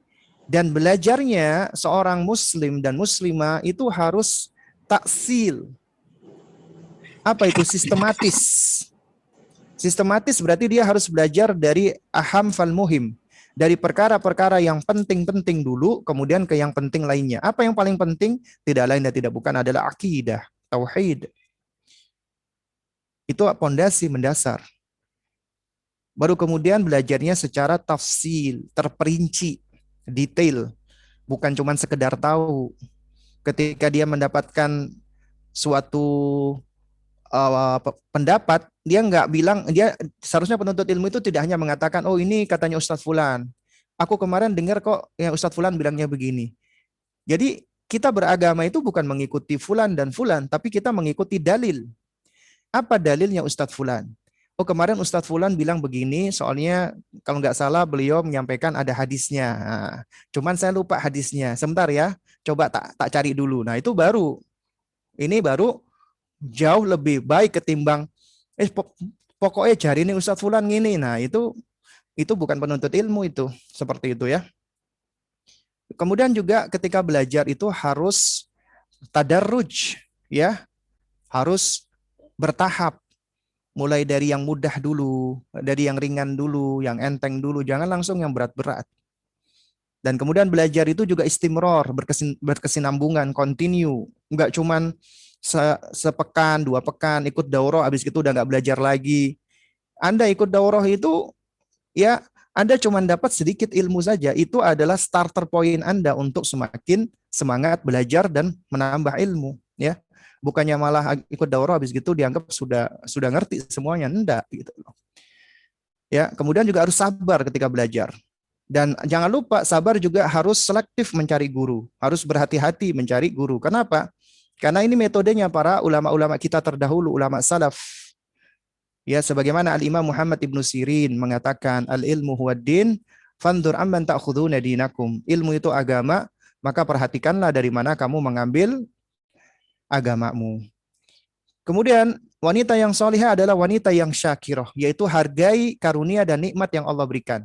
Dan belajarnya seorang muslim dan muslimah itu harus taksil. Apa itu? Sistematis. Sistematis berarti dia harus belajar dari aham fal muhim. Dari perkara-perkara yang penting-penting dulu, kemudian ke yang penting lainnya. Apa yang paling penting? Tidak lain dan tidak bukan adalah akidah, tauhid. Itu pondasi mendasar. Baru kemudian belajarnya secara tafsil, terperinci, detail. Bukan cuma sekedar tahu. Ketika dia mendapatkan suatu pendapat, dia nggak bilang, dia seharusnya penuntut ilmu itu tidak hanya mengatakan, oh ini katanya Ustadz Fulan. Aku kemarin dengar kok yang Ustadz Fulan bilangnya begini. Jadi kita beragama itu bukan mengikuti Fulan dan Fulan, tapi kita mengikuti dalil. Apa dalilnya Ustadz Fulan? Oh kemarin Ustadz Fulan bilang begini, soalnya kalau nggak salah beliau menyampaikan ada hadisnya. Nah, cuman saya lupa hadisnya. Sebentar ya, coba tak cari dulu. Nah itu baru. Ini baru jauh lebih baik ketimbang pokoknya jari ini Ustadz Fulan gini. Nah, itu bukan penuntut ilmu itu, seperti itu ya. Kemudian juga ketika belajar itu harus tadarruj ya, harus bertahap. Mulai dari yang mudah dulu, dari yang ringan dulu, yang enteng dulu, jangan langsung yang berat-berat. Dan kemudian belajar itu juga istimror, berkesinambungan, continue. Enggak cuman sepekan, 2 pekan, ikut daurah, habis itu udah nggak belajar lagi. Anda ikut daurah itu, ya Anda cuma dapat sedikit ilmu saja. Itu adalah starter point Anda untuk semakin semangat belajar dan menambah ilmu. Ya, bukannya malah ikut daurah, habis gitu dianggap sudah ngerti semuanya. Enggak, gitu loh. Ya, kemudian juga harus sabar ketika belajar. Dan jangan lupa sabar juga harus selektif mencari guru, harus berhati-hati mencari guru. Kenapa? Karena ini metodenya para ulama-ulama kita terdahulu, ulama salaf. Ya, sebagaimana Al-Imam Muhammad Ibnu Sirin mengatakan, al-ilmu huwad din, fandur amman ta'khuduna dinakum. Ilmu itu agama, maka perhatikanlah dari mana kamu mengambil agamamu. Kemudian wanita yang solihah adalah wanita yang syakirah, yaitu hargai karunia dan nikmat yang Allah berikan.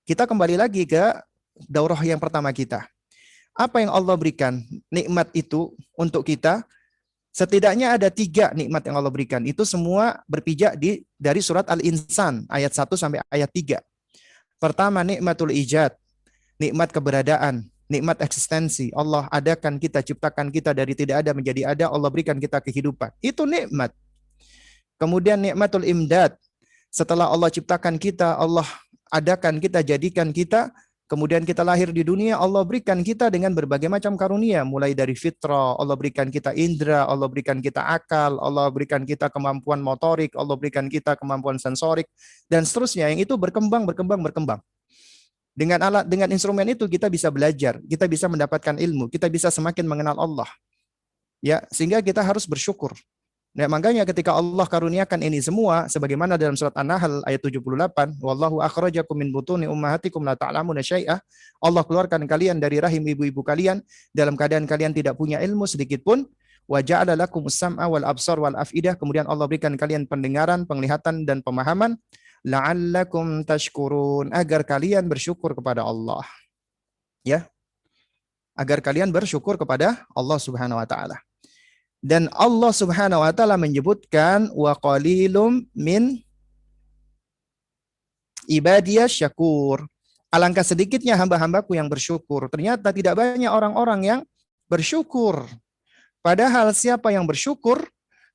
Kita kembali lagi ke daurah yang pertama kita. Apa yang Allah berikan? Nikmat itu untuk kita. Setidaknya ada 3 nikmat yang Allah berikan. Itu semua berpijak dari surat Al-Insan ayat 1 sampai ayat 3. Pertama, nikmatul ijad, nikmat keberadaan, nikmat eksistensi. Allah adakan kita, ciptakan kita dari tidak ada menjadi ada, Allah berikan kita kehidupan. Itu nikmat. Kemudian nikmatul imdad. Setelah Allah ciptakan kita, Allah adakan kita, jadikan kita, kemudian kita lahir di dunia, Allah berikan kita dengan berbagai macam karunia, mulai dari fitrah, Allah berikan kita indera, Allah berikan kita akal, Allah berikan kita kemampuan motorik, Allah berikan kita kemampuan sensorik, dan seterusnya, yang itu berkembang. Dengan instrumen itu kita bisa belajar, kita bisa mendapatkan ilmu, kita bisa semakin mengenal Allah. Ya, sehingga kita harus bersyukur. Nah, makanya ketika Allah karuniakan ini semua, sebagaimana dalam surat An-Nahl ayat 78, wallahu akhrajakum min butuni ummahatikum la ta'lamuna syai'ah. Allah keluarkan kalian dari rahim ibu-ibu kalian dalam keadaan kalian tidak punya ilmu sedikit pun. Wa ja'ala lakumus sam'a wal absar wal afidah. Kemudian Allah berikan kalian pendengaran, penglihatan dan pemahaman. La'allakum tashkurun, agar kalian bersyukur kepada Allah. Ya. Agar kalian bersyukur kepada Allah Subhanahu wa taala. Dan Allah Subhanahu wa taala menyebutkan wa qalilum min ibadiyas syakur. Alangkah sedikitnya hamba-hambaku yang bersyukur. Ternyata tidak banyak orang-orang yang bersyukur. Padahal siapa yang bersyukur,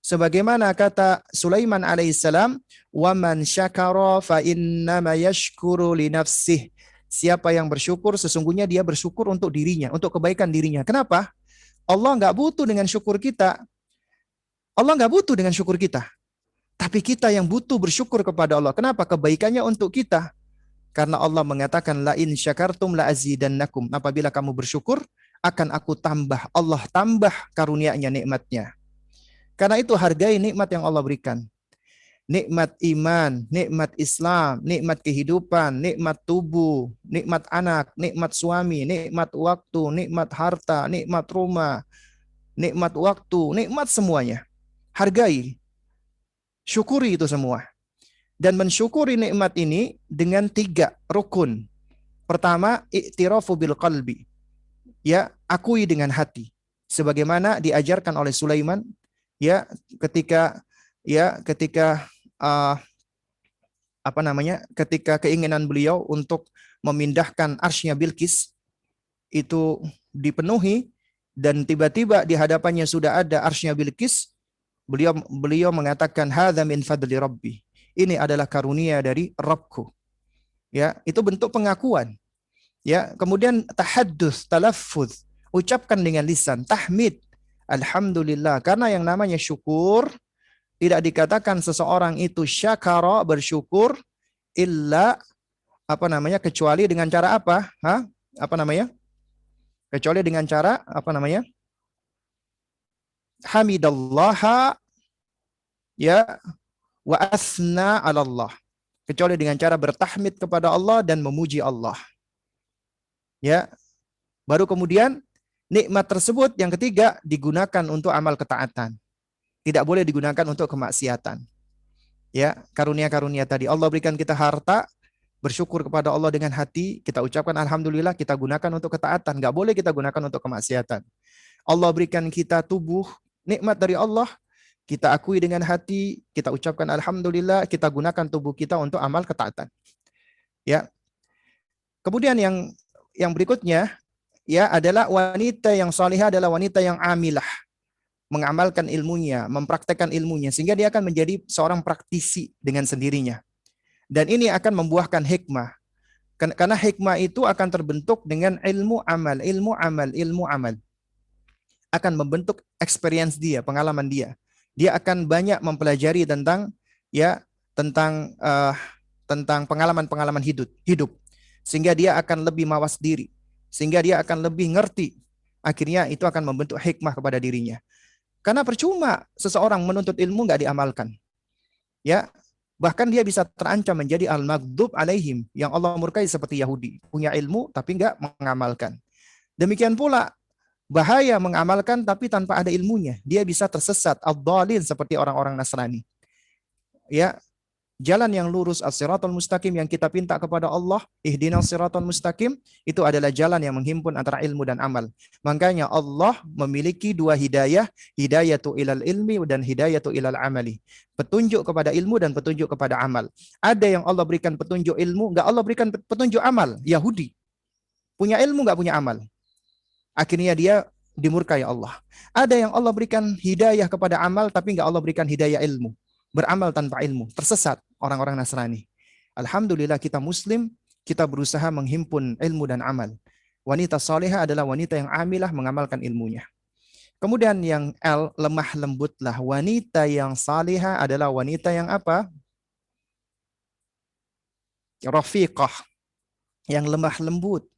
sebagaimana kata Sulaiman alaihissalam, wa man syakara fa innama yashkuru li nafsih. Siapa yang bersyukur, sesungguhnya dia bersyukur untuk dirinya, untuk kebaikan dirinya. Kenapa? Allah nggak butuh dengan syukur kita. Allah nggak butuh dengan syukur kita. Tapi kita yang butuh bersyukur kepada Allah. Kenapa? Kebaikannya untuk kita. Karena Allah mengatakan, la in syakartum la azidannakum. Apabila kamu bersyukur, akan aku tambah. Allah tambah karunia-Nya, nikmatnya. Karena itu hargai nikmat yang Allah berikan. Nikmat iman, nikmat Islam, nikmat kehidupan, nikmat tubuh, nikmat anak, nikmat suami, nikmat waktu, nikmat harta, nikmat rumah, nikmat waktu, nikmat semuanya. Hargai. Syukuri itu semua. Dan mensyukuri nikmat ini dengan 3 rukun. Pertama, i'tirafu bil qalbi. Ya, akui dengan hati. Sebagaimana diajarkan oleh Sulaiman, ya, ketika ketika keinginan beliau untuk memindahkan arsy-nya Bilqis itu dipenuhi, dan tiba-tiba di hadapannya sudah ada arsy-nya Bilqis, beliau mengatakan hadza min fadli rabbi. Ini adalah karunia dari Rabbku. Ya, itu bentuk pengakuan. Ya, kemudian tahadduts, talaffuz, ucapkan dengan lisan, tahmid, alhamdulillah. Karena yang namanya syukur, tidak dikatakan seseorang itu syakara, bersyukur, illa kecuali dengan cara apa? Kecuali dengan cara hamidallaha, ya, wa asna 'ala Allah. Kecuali dengan cara bertahmid kepada Allah dan memuji Allah. Ya. Baru kemudian nikmat tersebut yang ketiga digunakan untuk amal ketaatan. tidak boleh digunakan untuk kemaksiatan. Ya, karunia-karunia tadi. Allah berikan kita harta, bersyukur kepada Allah dengan hati, kita ucapkan alhamdulillah, kita gunakan untuk ketaatan. Nggak boleh kita gunakan untuk kemaksiatan. Allah berikan kita tubuh, nikmat dari Allah, kita akui dengan hati, kita ucapkan alhamdulillah, kita gunakan tubuh kita untuk amal ketaatan. Ya. Kemudian yang berikutnya ya adalah wanita yang salihah adalah wanita yang amilah, mengamalkan ilmunya, mempraktekkan ilmunya sehingga dia akan menjadi seorang praktisi dengan sendirinya. Dan ini akan membuahkan hikmah. Karena hikmah itu akan terbentuk dengan ilmu amal, ilmu amal, ilmu amal. Akan membentuk experience dia, pengalaman dia. Dia akan banyak mempelajari tentang tentang pengalaman-pengalaman hidup. Sehingga dia akan lebih mawas diri. Sehingga dia akan lebih ngerti. Akhirnya itu akan membentuk hikmah kepada dirinya. Karena percuma seseorang menuntut ilmu nggak diamalkan. Ya, bahkan dia bisa terancam menjadi al-maghdub alaihim, yang Allah murkai seperti Yahudi. Punya ilmu tapi nggak mengamalkan. Demikian pula bahaya mengamalkan tapi tanpa ada ilmunya. Dia bisa tersesat, ad-dhalin seperti orang-orang Nasrani. Ya, jalan yang lurus as-siratal mustaqim yang kita pinta kepada Allah, ihdinas siratal mustaqim, itu adalah jalan yang menghimpun antara ilmu dan amal. Makanya Allah memiliki dua hidayah, hidayatu ilal ilmi dan hidayatu ilal amali. Petunjuk kepada ilmu dan petunjuk kepada amal. Ada yang Allah berikan petunjuk ilmu, enggak Allah berikan petunjuk amal. Yahudi punya ilmu enggak punya amal. Akhirnya dia dimurkai Allah. Ada yang Allah berikan hidayah kepada amal tapi enggak Allah berikan hidayah ilmu. Beramal tanpa ilmu, tersesat orang-orang Nasrani. Alhamdulillah kita Muslim, kita berusaha menghimpun ilmu dan amal. Wanita salihah adalah wanita yang amilah mengamalkan ilmunya. Kemudian yang L, lemah lembutlah. Wanita yang salihah adalah wanita yang apa? Rafiqah, yang lemah lembut.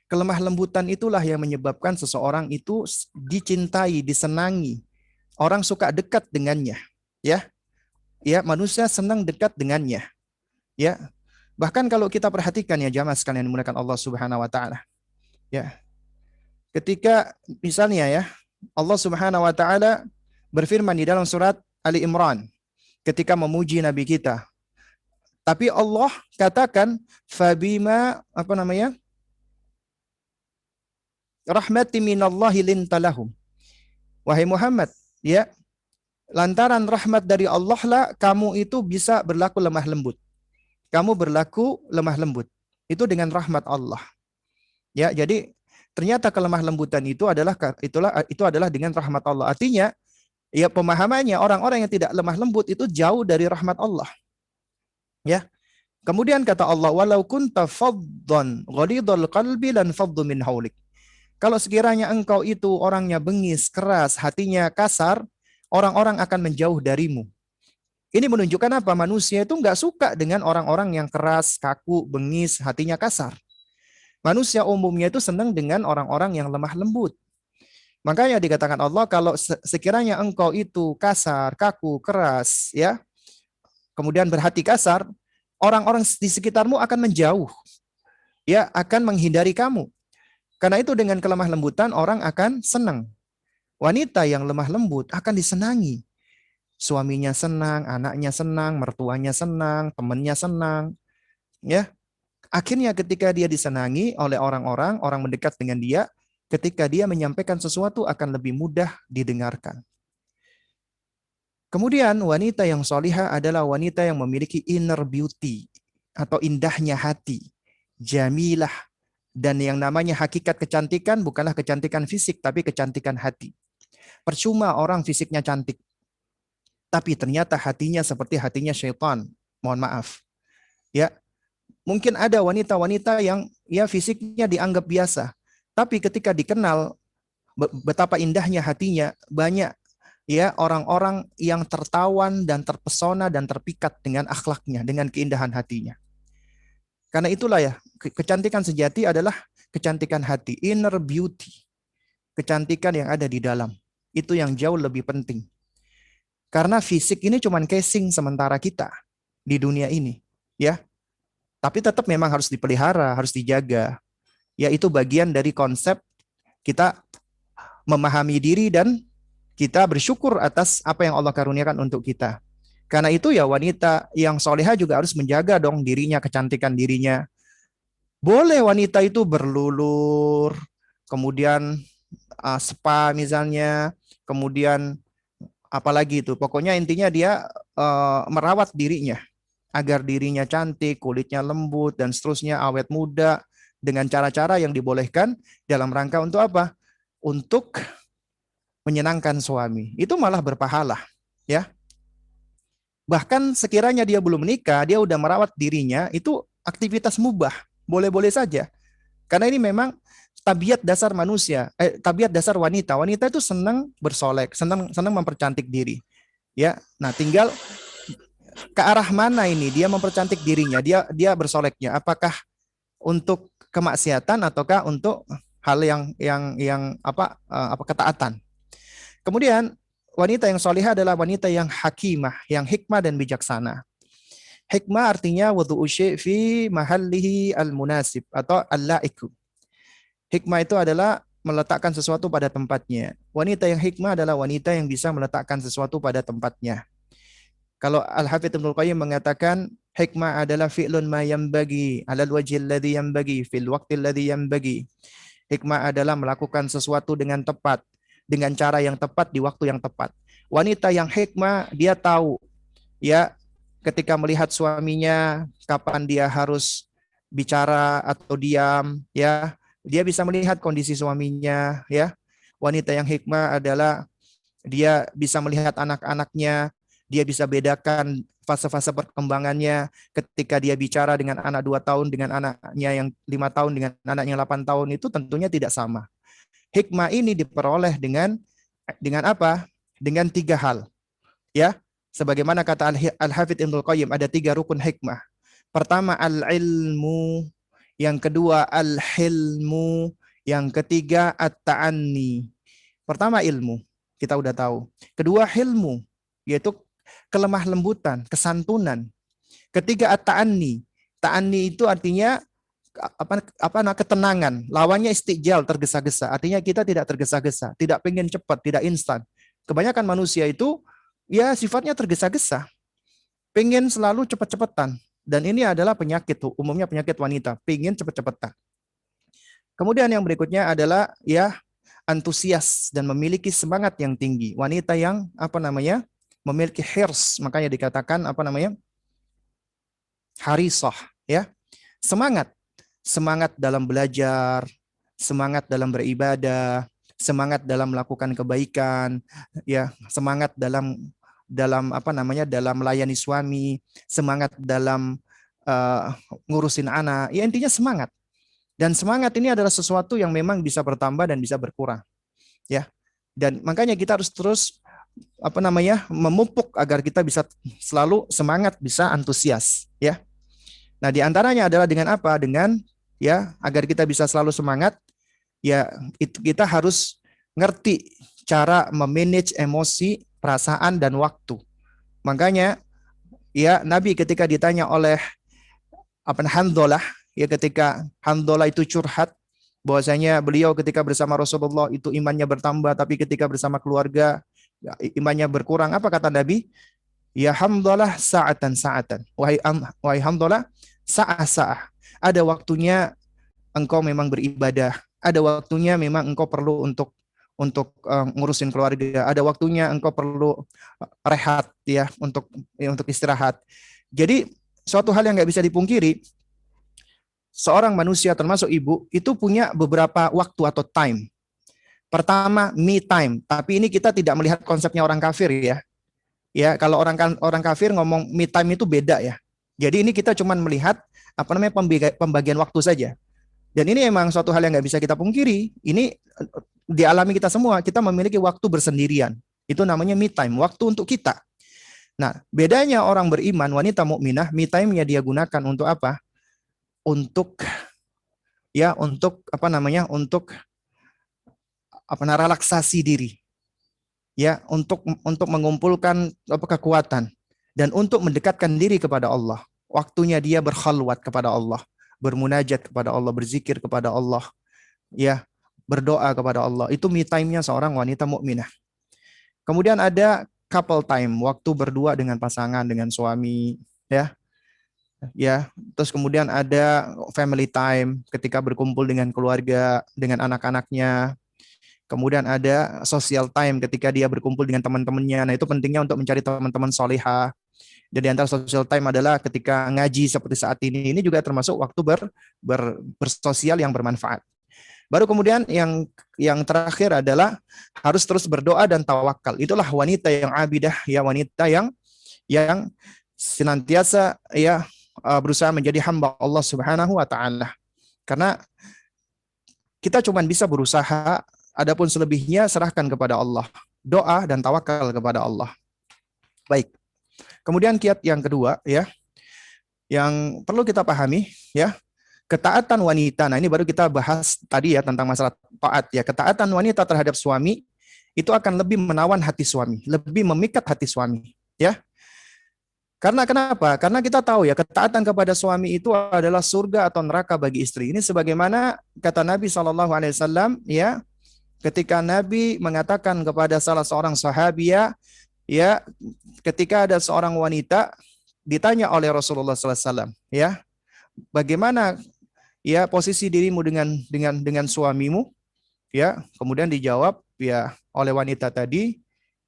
Kelemah lembutan itulah yang menyebabkan seseorang itu dicintai, disenangi. Orang suka dekat dengannya, ya. Ya, manusia senang dekat dengannya. Ya. Bahkan kalau kita perhatikan ya jamaah sekalian yang dimuliakan Allah Subhanahu wa taala. Ya. Ketika misalnya ya, Allah Subhanahu wa taala berfirman di dalam surat Ali Imran ketika memuji nabi kita. Tapi Allah katakan fabima rahmati minallahi lintalahum. Wahai Muhammad, ya, lantaran rahmat dari Allah lah kamu itu bisa berlaku lemah lembut. Kamu berlaku lemah lembut. Itu dengan rahmat Allah. Ya, jadi ternyata kelemah lembutan itu adalah dengan rahmat Allah. Artinya, ya pemahamannya orang-orang yang tidak lemah lembut itu jauh dari rahmat Allah. Ya. Kemudian kata Allah, walau kunta faddan ghalidhal qalbi lan faddu min haulik. Kalau sekiranya engkau itu orangnya bengis, keras, hatinya kasar, orang-orang akan menjauh darimu. Ini menunjukkan apa? Manusia itu nggak suka dengan orang-orang yang keras, kaku, bengis, hatinya kasar. Manusia umumnya itu senang dengan orang-orang yang lemah lembut. Makanya dikatakan Allah, kalau sekiranya engkau itu kasar, kaku, keras, ya, kemudian berhati kasar, orang-orang di sekitarmu akan menjauh, ya, akan menghindari kamu. Karena itu dengan kelemah lembutan orang akan senang. Wanita yang lemah lembut akan disenangi. Suaminya senang, anaknya senang, mertuanya senang, temannya senang. Ya. Akhirnya ketika dia disenangi oleh orang-orang, orang mendekat dengan dia, ketika dia menyampaikan sesuatu akan lebih mudah didengarkan. Kemudian wanita yang solihah adalah wanita yang memiliki inner beauty atau indahnya hati. Jamilah. Dan yang namanya hakikat kecantikan bukanlah kecantikan fisik, tapi kecantikan hati. Percuma orang fisiknya cantik, tapi ternyata hatinya seperti hatinya syaitan. Mohon maaf. Ya, mungkin ada wanita-wanita yang ya fisiknya dianggap biasa, tapi ketika dikenal betapa indahnya hatinya, banyak ya orang-orang yang tertawan dan terpesona dan terpikat dengan akhlaknya, dengan keindahan hatinya. Karena itulah ya, kecantikan sejati adalah kecantikan hati, inner beauty. Kecantikan yang ada di dalam. Itu yang jauh lebih penting. Karena fisik ini cuma casing sementara kita di dunia ini, ya. Tapi tetap memang harus dipelihara, harus dijaga. Ya, itu bagian dari konsep kita memahami diri dan Kita bersyukur atas apa yang Allah karuniakan untuk kita. Karena itu ya wanita yang soleha juga harus menjaga dong dirinya, kecantikan dirinya. Boleh wanita itu berlulur, kemudian spa misalnya, kemudian apalagi itu. Pokoknya intinya dia merawat dirinya agar dirinya cantik, kulitnya lembut dan seterusnya, awet muda dengan cara-cara yang dibolehkan dalam rangka untuk apa? Untuk menyenangkan suami. Itu malah berpahala, ya. Bahkan sekiranya dia belum menikah, dia udah merawat dirinya, itu aktivitas mubah, boleh-boleh saja. Karena ini memang tabiat dasar manusia, tabiat dasar wanita. Wanita itu senang bersolek, senang senang mempercantik diri. Ya, nah tinggal ke arah mana ini dia mempercantik dirinya, dia bersoleknya. Apakah untuk kemaksiatan ataukah untuk hal yang apa ketaatan? Kemudian wanita yang solihah adalah wanita yang hakimah, yang hikmah dan bijaksana. Hikmah artinya wudu'u syai' fi mahallihi al-munasib atau al-la'iku. Hikmah itu adalah meletakkan sesuatu pada tempatnya. Wanita yang hikmah adalah wanita yang bisa meletakkan sesuatu pada tempatnya. Kalau Al-Hafidz Ibnu Qayyim mengatakan hikmah adalah fi'lun ma yanbaghi 'alal wajhil ladzi yanbaghi fil waqtil ladzi yanbaghi. Hikmah adalah melakukan sesuatu dengan tepat, dengan cara yang tepat di waktu yang tepat. Wanita yang hikmah dia tahu ya ketika melihat suaminya kapan dia harus bicara atau diam ya. Dia bisa melihat kondisi suaminya ya. Wanita yang hikmah adalah dia bisa melihat anak-anaknya, dia bisa bedakan fase-fase perkembangannya ketika dia bicara dengan anak 2 tahun dengan anaknya yang 5 tahun dengan anaknya 8 tahun itu tentunya tidak sama. Hikmah ini diperoleh dengan apa? Dengan 3 hal. Ya. Sebagaimana kata Al-Hafidz Ibnu Qayyim ada 3 rukun hikmah. Pertama al-ilmu, yang kedua al-hilmu, yang ketiga at-ta'anni. Pertama ilmu, kita udah tahu. Kedua hilmu, yaitu kelemah lembutan, kesantunan. Ketiga at-ta'anni. Ta'anni itu artinya ketenangan. Lawannya istijal, tergesa-gesa. Artinya kita tidak tergesa-gesa, tidak pengen cepat, tidak instan. Kebanyakan manusia itu ya sifatnya tergesa-gesa. Pengen selalu cepat-cepatan. Dan ini adalah penyakit, umumnya penyakit wanita, pengen cepat-cepatan. Kemudian yang berikutnya adalah ya antusias dan memiliki semangat yang tinggi. Wanita yang memiliki hirs, makanya dikatakan harisah ya. Semangat. Semangat dalam belajar, semangat dalam beribadah, semangat dalam melakukan kebaikan, ya, semangat dalam dalam melayani suami, semangat dalam ngurusin anak. Ya intinya semangat. Dan semangat ini adalah sesuatu yang memang bisa bertambah dan bisa berkurang. Ya. Dan makanya kita harus terus memupuk agar kita bisa selalu semangat, bisa antusias, ya. Nah, di antaranya adalah dengan apa? Dengan ya, agar kita bisa selalu semangat, ya itu kita harus ngerti cara memanage emosi, perasaan dan waktu. Makanya ya Nabi ketika ditanya oleh Hanzalah, ya ketika Hanzalah itu curhat bahwasanya beliau ketika bersama Rasulullah itu imannya bertambah, tapi ketika bersama keluarga ya, imannya berkurang. Apa kata Nabi? Ya Hanzalah sa'atan. Wahai Hanzalah, sa'ah. Ada waktunya engkau memang beribadah, ada waktunya memang engkau perlu untuk ngurusin keluarga, ada waktunya engkau perlu rehat ya untuk istirahat. Jadi suatu hal yang nggak bisa dipungkiri, seorang manusia termasuk ibu itu punya beberapa waktu atau time. Pertama, me time. Tapi ini kita tidak melihat konsepnya orang kafir ya. Ya, kalau orang kafir ngomong me time itu beda ya. Jadi ini kita cuma melihat pembagian waktu saja. Dan ini emang suatu hal yang nggak bisa kita pungkiri. Ini dialami kita semua. Kita memiliki waktu bersendirian. Itu namanya me time, waktu untuk kita. Nah, bedanya orang beriman, wanita mukminah, me time-nya dia gunakan untuk apa? Untuk relaksasi diri. Ya, untuk mengumpulkan kekuatan dan untuk mendekatkan diri kepada Allah. Waktunya dia berkhalwat kepada Allah, bermunajat kepada Allah, berzikir kepada Allah, ya, berdoa kepada Allah. Itu me time-nya seorang wanita mukminah. Kemudian ada couple time, waktu berdua dengan pasangan, dengan suami, ya. Ya, terus kemudian ada family time ketika berkumpul dengan keluarga, dengan anak-anaknya. Kemudian ada social time ketika dia berkumpul dengan teman-temannya. Nah, itu pentingnya untuk mencari teman-teman solihah. Jadi antara social time adalah ketika ngaji seperti saat ini. Ini juga termasuk waktu bersosial yang bermanfaat. Baru kemudian yang terakhir adalah harus terus berdoa dan tawakal. Itulah wanita yang abidah, ya, wanita yang senantiasa ya berusaha menjadi hamba Allah Subhanahu wa taala. Karena kita cuma bisa berusaha, adapun selebihnya serahkan kepada Allah. Doa dan tawakal kepada Allah. Baik. Kemudian kiat yang kedua, ya, yang perlu kita pahami, ya, ketaatan wanita. Nah, ini baru kita bahas tadi ya tentang masalah taat, ya. Ketaatan wanita terhadap suami itu akan lebih menawan hati suami, lebih memikat hati suami, ya. Karena kenapa? Karena kita tahu ya, ketaatan kepada suami itu adalah surga atau neraka bagi istri. Ini sebagaimana kata Nabi SAW, ya, ketika Nabi mengatakan kepada salah seorang sahabiah, ya, ketika ada seorang wanita ditanya oleh Rasulullah SAW, ya, bagaimana ya posisi dirimu dengan suamimu, ya, kemudian dijawab ya oleh wanita tadi,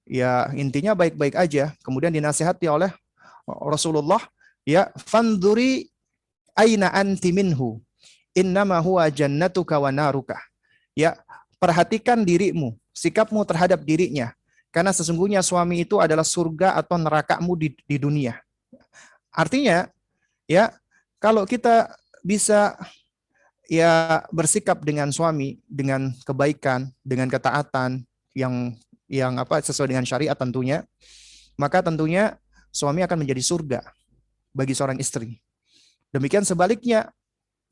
ya intinya baik-baik aja. Kemudian dinasihati oleh Rasulullah, ya, fanduri aina anti minhu innama huwa jannatuka wa naruka. Ya, perhatikan dirimu, sikapmu terhadap dirinya, karena sesungguhnya suami itu adalah surga atau nerakamu di dunia. Artinya, ya, kalau kita bisa ya bersikap dengan suami dengan kebaikan, dengan ketaatan yang sesuai dengan syariat tentunya, maka tentunya suami akan menjadi surga bagi seorang istri. Demikian sebaliknya,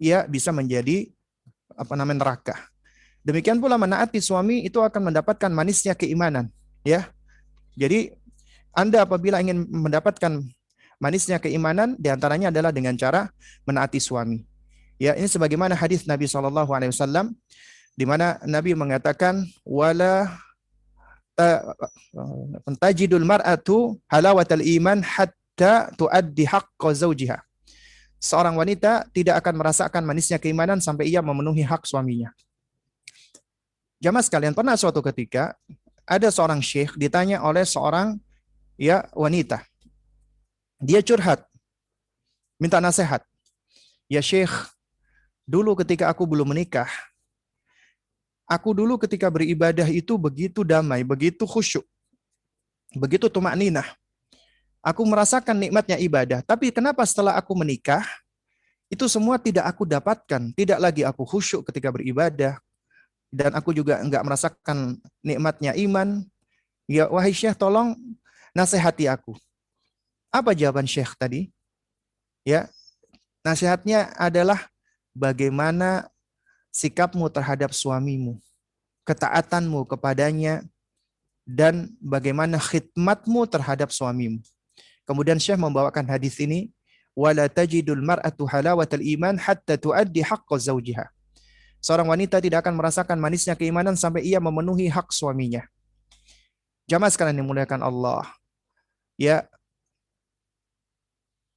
ia bisa menjadi neraka. Demikian pula menaati suami itu akan mendapatkan manisnya keimanan, ya. Jadi Anda apabila ingin mendapatkan manisnya keimanan, diantaranya adalah dengan cara menaati suami. Ya, ini sebagaimana hadis Nabi SAW, di mana Nabi mengatakan wala tajidul mar'atu halawatal iman hatta tuaddi haqqa zawjiha. Seorang wanita tidak akan merasakan manisnya keimanan sampai ia memenuhi hak suaminya. Jamaah sekalian, pernah suatu ketika ada seorang syekh ditanya oleh seorang ya wanita. Dia curhat, minta nasihat. Ya syekh, dulu ketika aku belum menikah, aku dulu ketika beribadah itu begitu damai, begitu khusyuk, begitu tumakninah. Aku merasakan nikmatnya ibadah. Tapi kenapa setelah aku menikah, itu semua tidak aku dapatkan. Tidak lagi aku khusyuk ketika beribadah. Dan aku juga enggak merasakan nikmatnya iman. Ya wahai syekh, tolong nasihati aku. Apa jawaban syekh tadi? Ya, nasihatnya adalah bagaimana sikapmu terhadap suamimu, ketaatanmu kepadanya, dan bagaimana khidmatmu terhadap suamimu. Kemudian Syekh membawakan hadis ini, wala tajidul mar'atu halawatal iman hatta tuaddi haqqa zawjiha. Seorang wanita tidak akan merasakan manisnya keimanan sampai ia memenuhi hak suaminya. Jamaah sekalian yang dimuliakan Allah. Ya,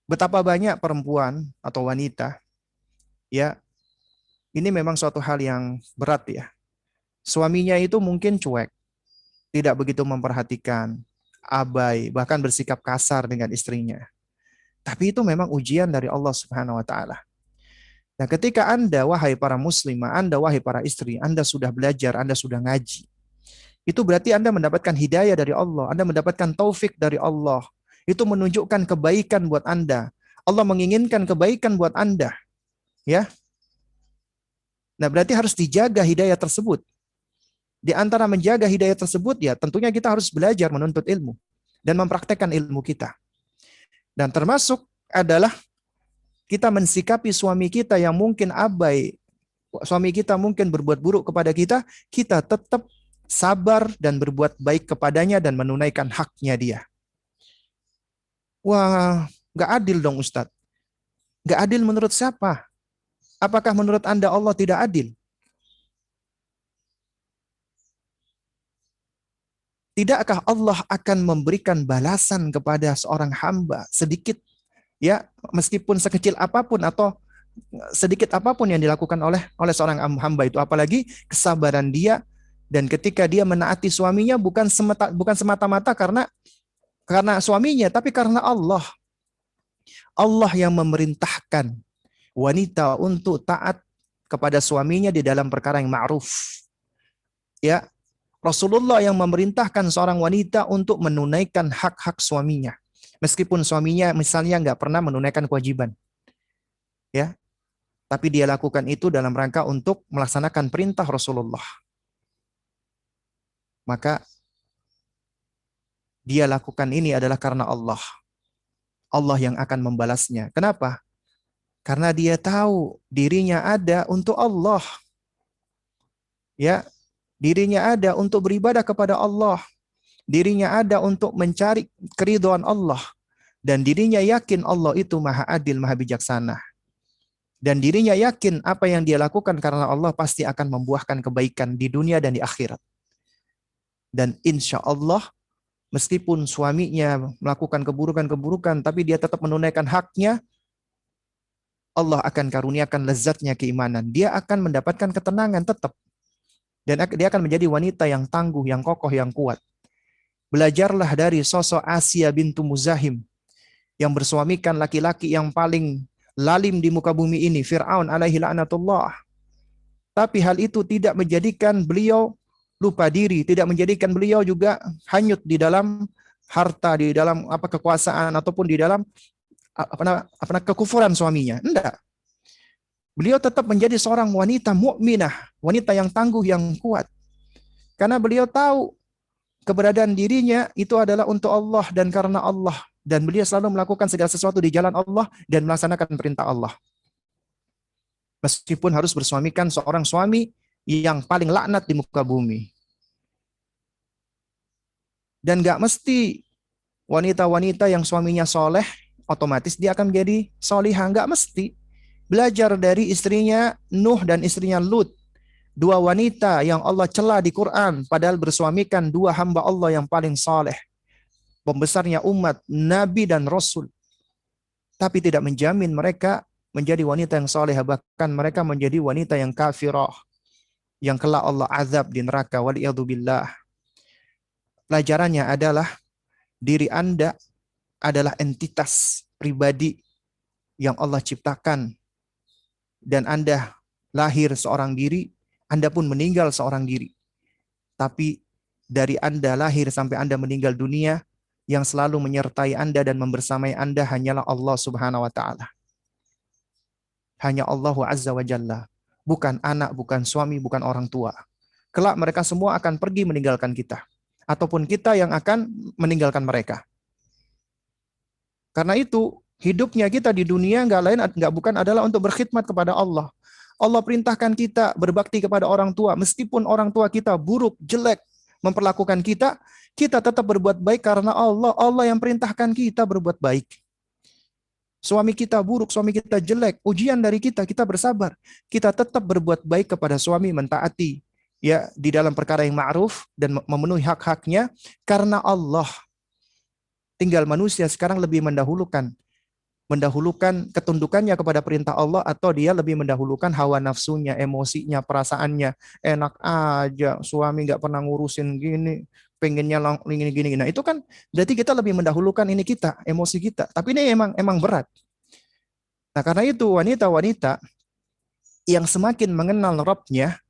betapa banyak perempuan atau wanita, ya, ini memang suatu hal yang berat ya. Suaminya itu mungkin cuek, tidak begitu memperhatikan, abai, bahkan bersikap kasar dengan istrinya. Tapi itu memang ujian dari Allah Subhanahu wa taala. Nah, ketika Anda wahai para muslimah, Anda wahai para istri, Anda sudah belajar, Anda sudah ngaji. Itu berarti Anda mendapatkan hidayah dari Allah, Anda mendapatkan taufik dari Allah. Itu menunjukkan kebaikan buat Anda. Allah menginginkan kebaikan buat Anda, ya. Nah, berarti harus dijaga hidayah tersebut. Di antara menjaga hidayah tersebut, ya tentunya kita harus belajar menuntut ilmu dan mempraktekkan ilmu kita. Dan termasuk adalah kita mensikapi suami kita yang mungkin abai, suami kita mungkin berbuat buruk kepada kita, kita tetap sabar dan berbuat baik kepadanya dan menunaikan haknya dia. Wah, nggak adil dong Ustadz. Nggak adil menurut siapa? Apakah menurut Anda Allah tidak adil? Tidakkah Allah akan memberikan balasan kepada seorang hamba sedikit, ya, meskipun sekecil apapun atau sedikit apapun yang dilakukan oleh seorang hamba itu, apalagi kesabaran dia, dan ketika dia menaati suaminya bukan semata-mata karena suaminya, tapi karena Allah. Allah yang memerintahkan wanita untuk taat kepada suaminya di dalam perkara yang ma'ruf. Ya, Rasulullah yang memerintahkan seorang wanita untuk menunaikan hak-hak suaminya. Meskipun suaminya misalnya nggak pernah menunaikan kewajiban. Ya, tapi dia lakukan itu dalam rangka untuk melaksanakan perintah Rasulullah. Maka dia lakukan ini adalah karena Allah. Allah yang akan membalasnya. Kenapa? Karena dia tahu dirinya ada untuk Allah. Ya, dirinya ada untuk beribadah kepada Allah. Dirinya ada untuk mencari keridhaan Allah. Dan dirinya yakin Allah itu maha adil, maha bijaksana. Dan dirinya yakin apa yang dia lakukan karena Allah pasti akan membuahkan kebaikan di dunia dan di akhirat. Dan insya Allah, meskipun suaminya melakukan keburukan-keburukan, tapi dia tetap menunaikan haknya, Allah akan karuniakan lezatnya keimanan. Dia akan mendapatkan ketenangan tetap. Dan dia akan menjadi wanita yang tangguh, yang kokoh, yang kuat. Belajarlah dari sosok Asia bintu Muzahim yang bersuamikan laki-laki yang paling lalim di muka bumi ini, Fir'aun alaihi la'natullah. Tapi hal itu tidak menjadikan beliau lupa diri, tidak menjadikan beliau juga hanyut di dalam harta, di dalam kekuasaan ataupun di dalam kekufuran suaminya. Enggak. Beliau tetap menjadi seorang wanita mukminah, wanita yang tangguh, yang kuat. Karena beliau tahu keberadaan dirinya itu adalah untuk Allah dan karena Allah. Dan beliau selalu melakukan segala sesuatu di jalan Allah dan melaksanakan perintah Allah. Meskipun harus bersuamikan seorang suami yang paling laknat di muka bumi. Dan gak mesti wanita-wanita yang suaminya soleh, otomatis dia akan menjadi solihah. Gak mesti. Belajar dari istrinya Nuh dan istrinya Lut. Dua wanita yang Allah cela di Quran, padahal bersuamikan dua hamba Allah yang paling soleh. Pembesarnya umat, Nabi dan Rasul. Tapi tidak menjamin mereka menjadi wanita yang soleh, bahkan mereka menjadi wanita yang kafirah, yang kelak Allah azab di neraka, waliyadzubillah. Pelajarannya adalah diri Anda adalah entitas pribadi yang Allah ciptakan, dan Anda lahir seorang diri, Anda pun meninggal seorang diri. Tapi dari Anda lahir sampai Anda meninggal dunia, yang selalu menyertai Anda dan membersamai Anda hanyalah Allah Subhanahu wa taala. Hanya Allah Azza wa Jalla. Bukan anak, bukan suami, bukan orang tua. Kelak mereka semua akan pergi meninggalkan kita. Ataupun kita yang akan meninggalkan mereka. Karena itu, hidupnya kita di dunia bukan adalah untuk berkhidmat kepada Allah. Allah perintahkan kita berbakti kepada orang tua. Meskipun orang tua kita buruk, jelek, memperlakukan kita, kita tetap berbuat baik karena Allah. Allah yang perintahkan kita berbuat baik. Suami kita buruk, suami kita jelek, ujian dari kita, kita bersabar. Kita tetap berbuat baik kepada suami, mentaati ya di dalam perkara yang ma'ruf dan memenuhi hak-haknya karena Allah. Tinggal manusia sekarang lebih mendahulukan ketundukannya kepada perintah Allah, atau dia lebih mendahulukan hawa nafsunya, emosinya, perasaannya. Enak aja suami nggak pernah ngurusin gini, pengennya gini. Nah itu kan berarti kita lebih mendahulukan ini kita, emosi kita. Tapi ini emang berat. Nah karena itu wanita-wanita yang semakin mengenal Rabbnya,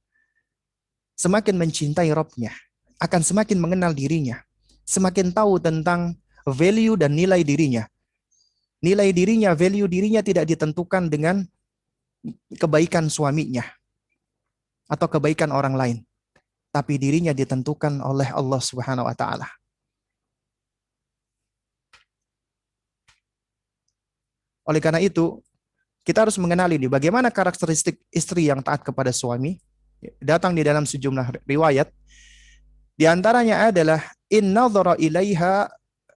semakin mencintai Rabbnya, akan semakin mengenal dirinya, semakin tahu tentang value dan nilai dirinya. Nilai dirinya, value dirinya tidak ditentukan dengan kebaikan suaminya atau kebaikan orang lain. Tapi dirinya ditentukan oleh Allah Subhanahu wa taala. Oleh karena itu, kita harus mengenali bagaimana karakteristik istri yang taat kepada suami. Datang di dalam sejumlah riwayat. Di antaranya adalah in nadhara ilaiha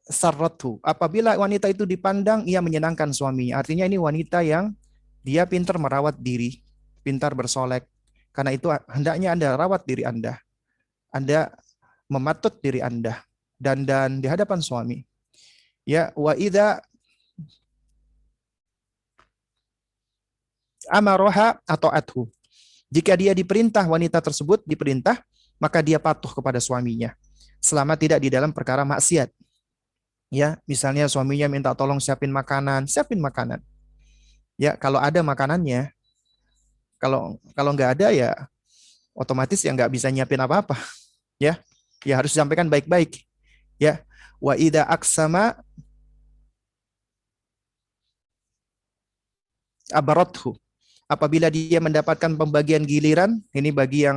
sarratu. Apabila wanita itu dipandang, ia menyenangkan suaminya. Artinya ini wanita yang dia pintar merawat diri, pintar bersolek. Karena itu hendaknya Anda rawat diri Anda. Anda mematut diri Anda dan di hadapan suami. Ya, wa idza amaroha atau athu. Jika dia diperintah, wanita tersebut diperintah, maka dia patuh kepada suaminya selama tidak di dalam perkara maksiat. Ya, misalnya suaminya minta tolong siapin makanan, siapin makanan. Ya, kalau ada makanannya, kalau nggak ada ya otomatis ya nggak bisa nyiapin apa-apa. Ya, ya harus disampaikan baik-baik. Ya, wa idza aksama abarathu. Apabila dia mendapatkan pembagian giliran, ini bagi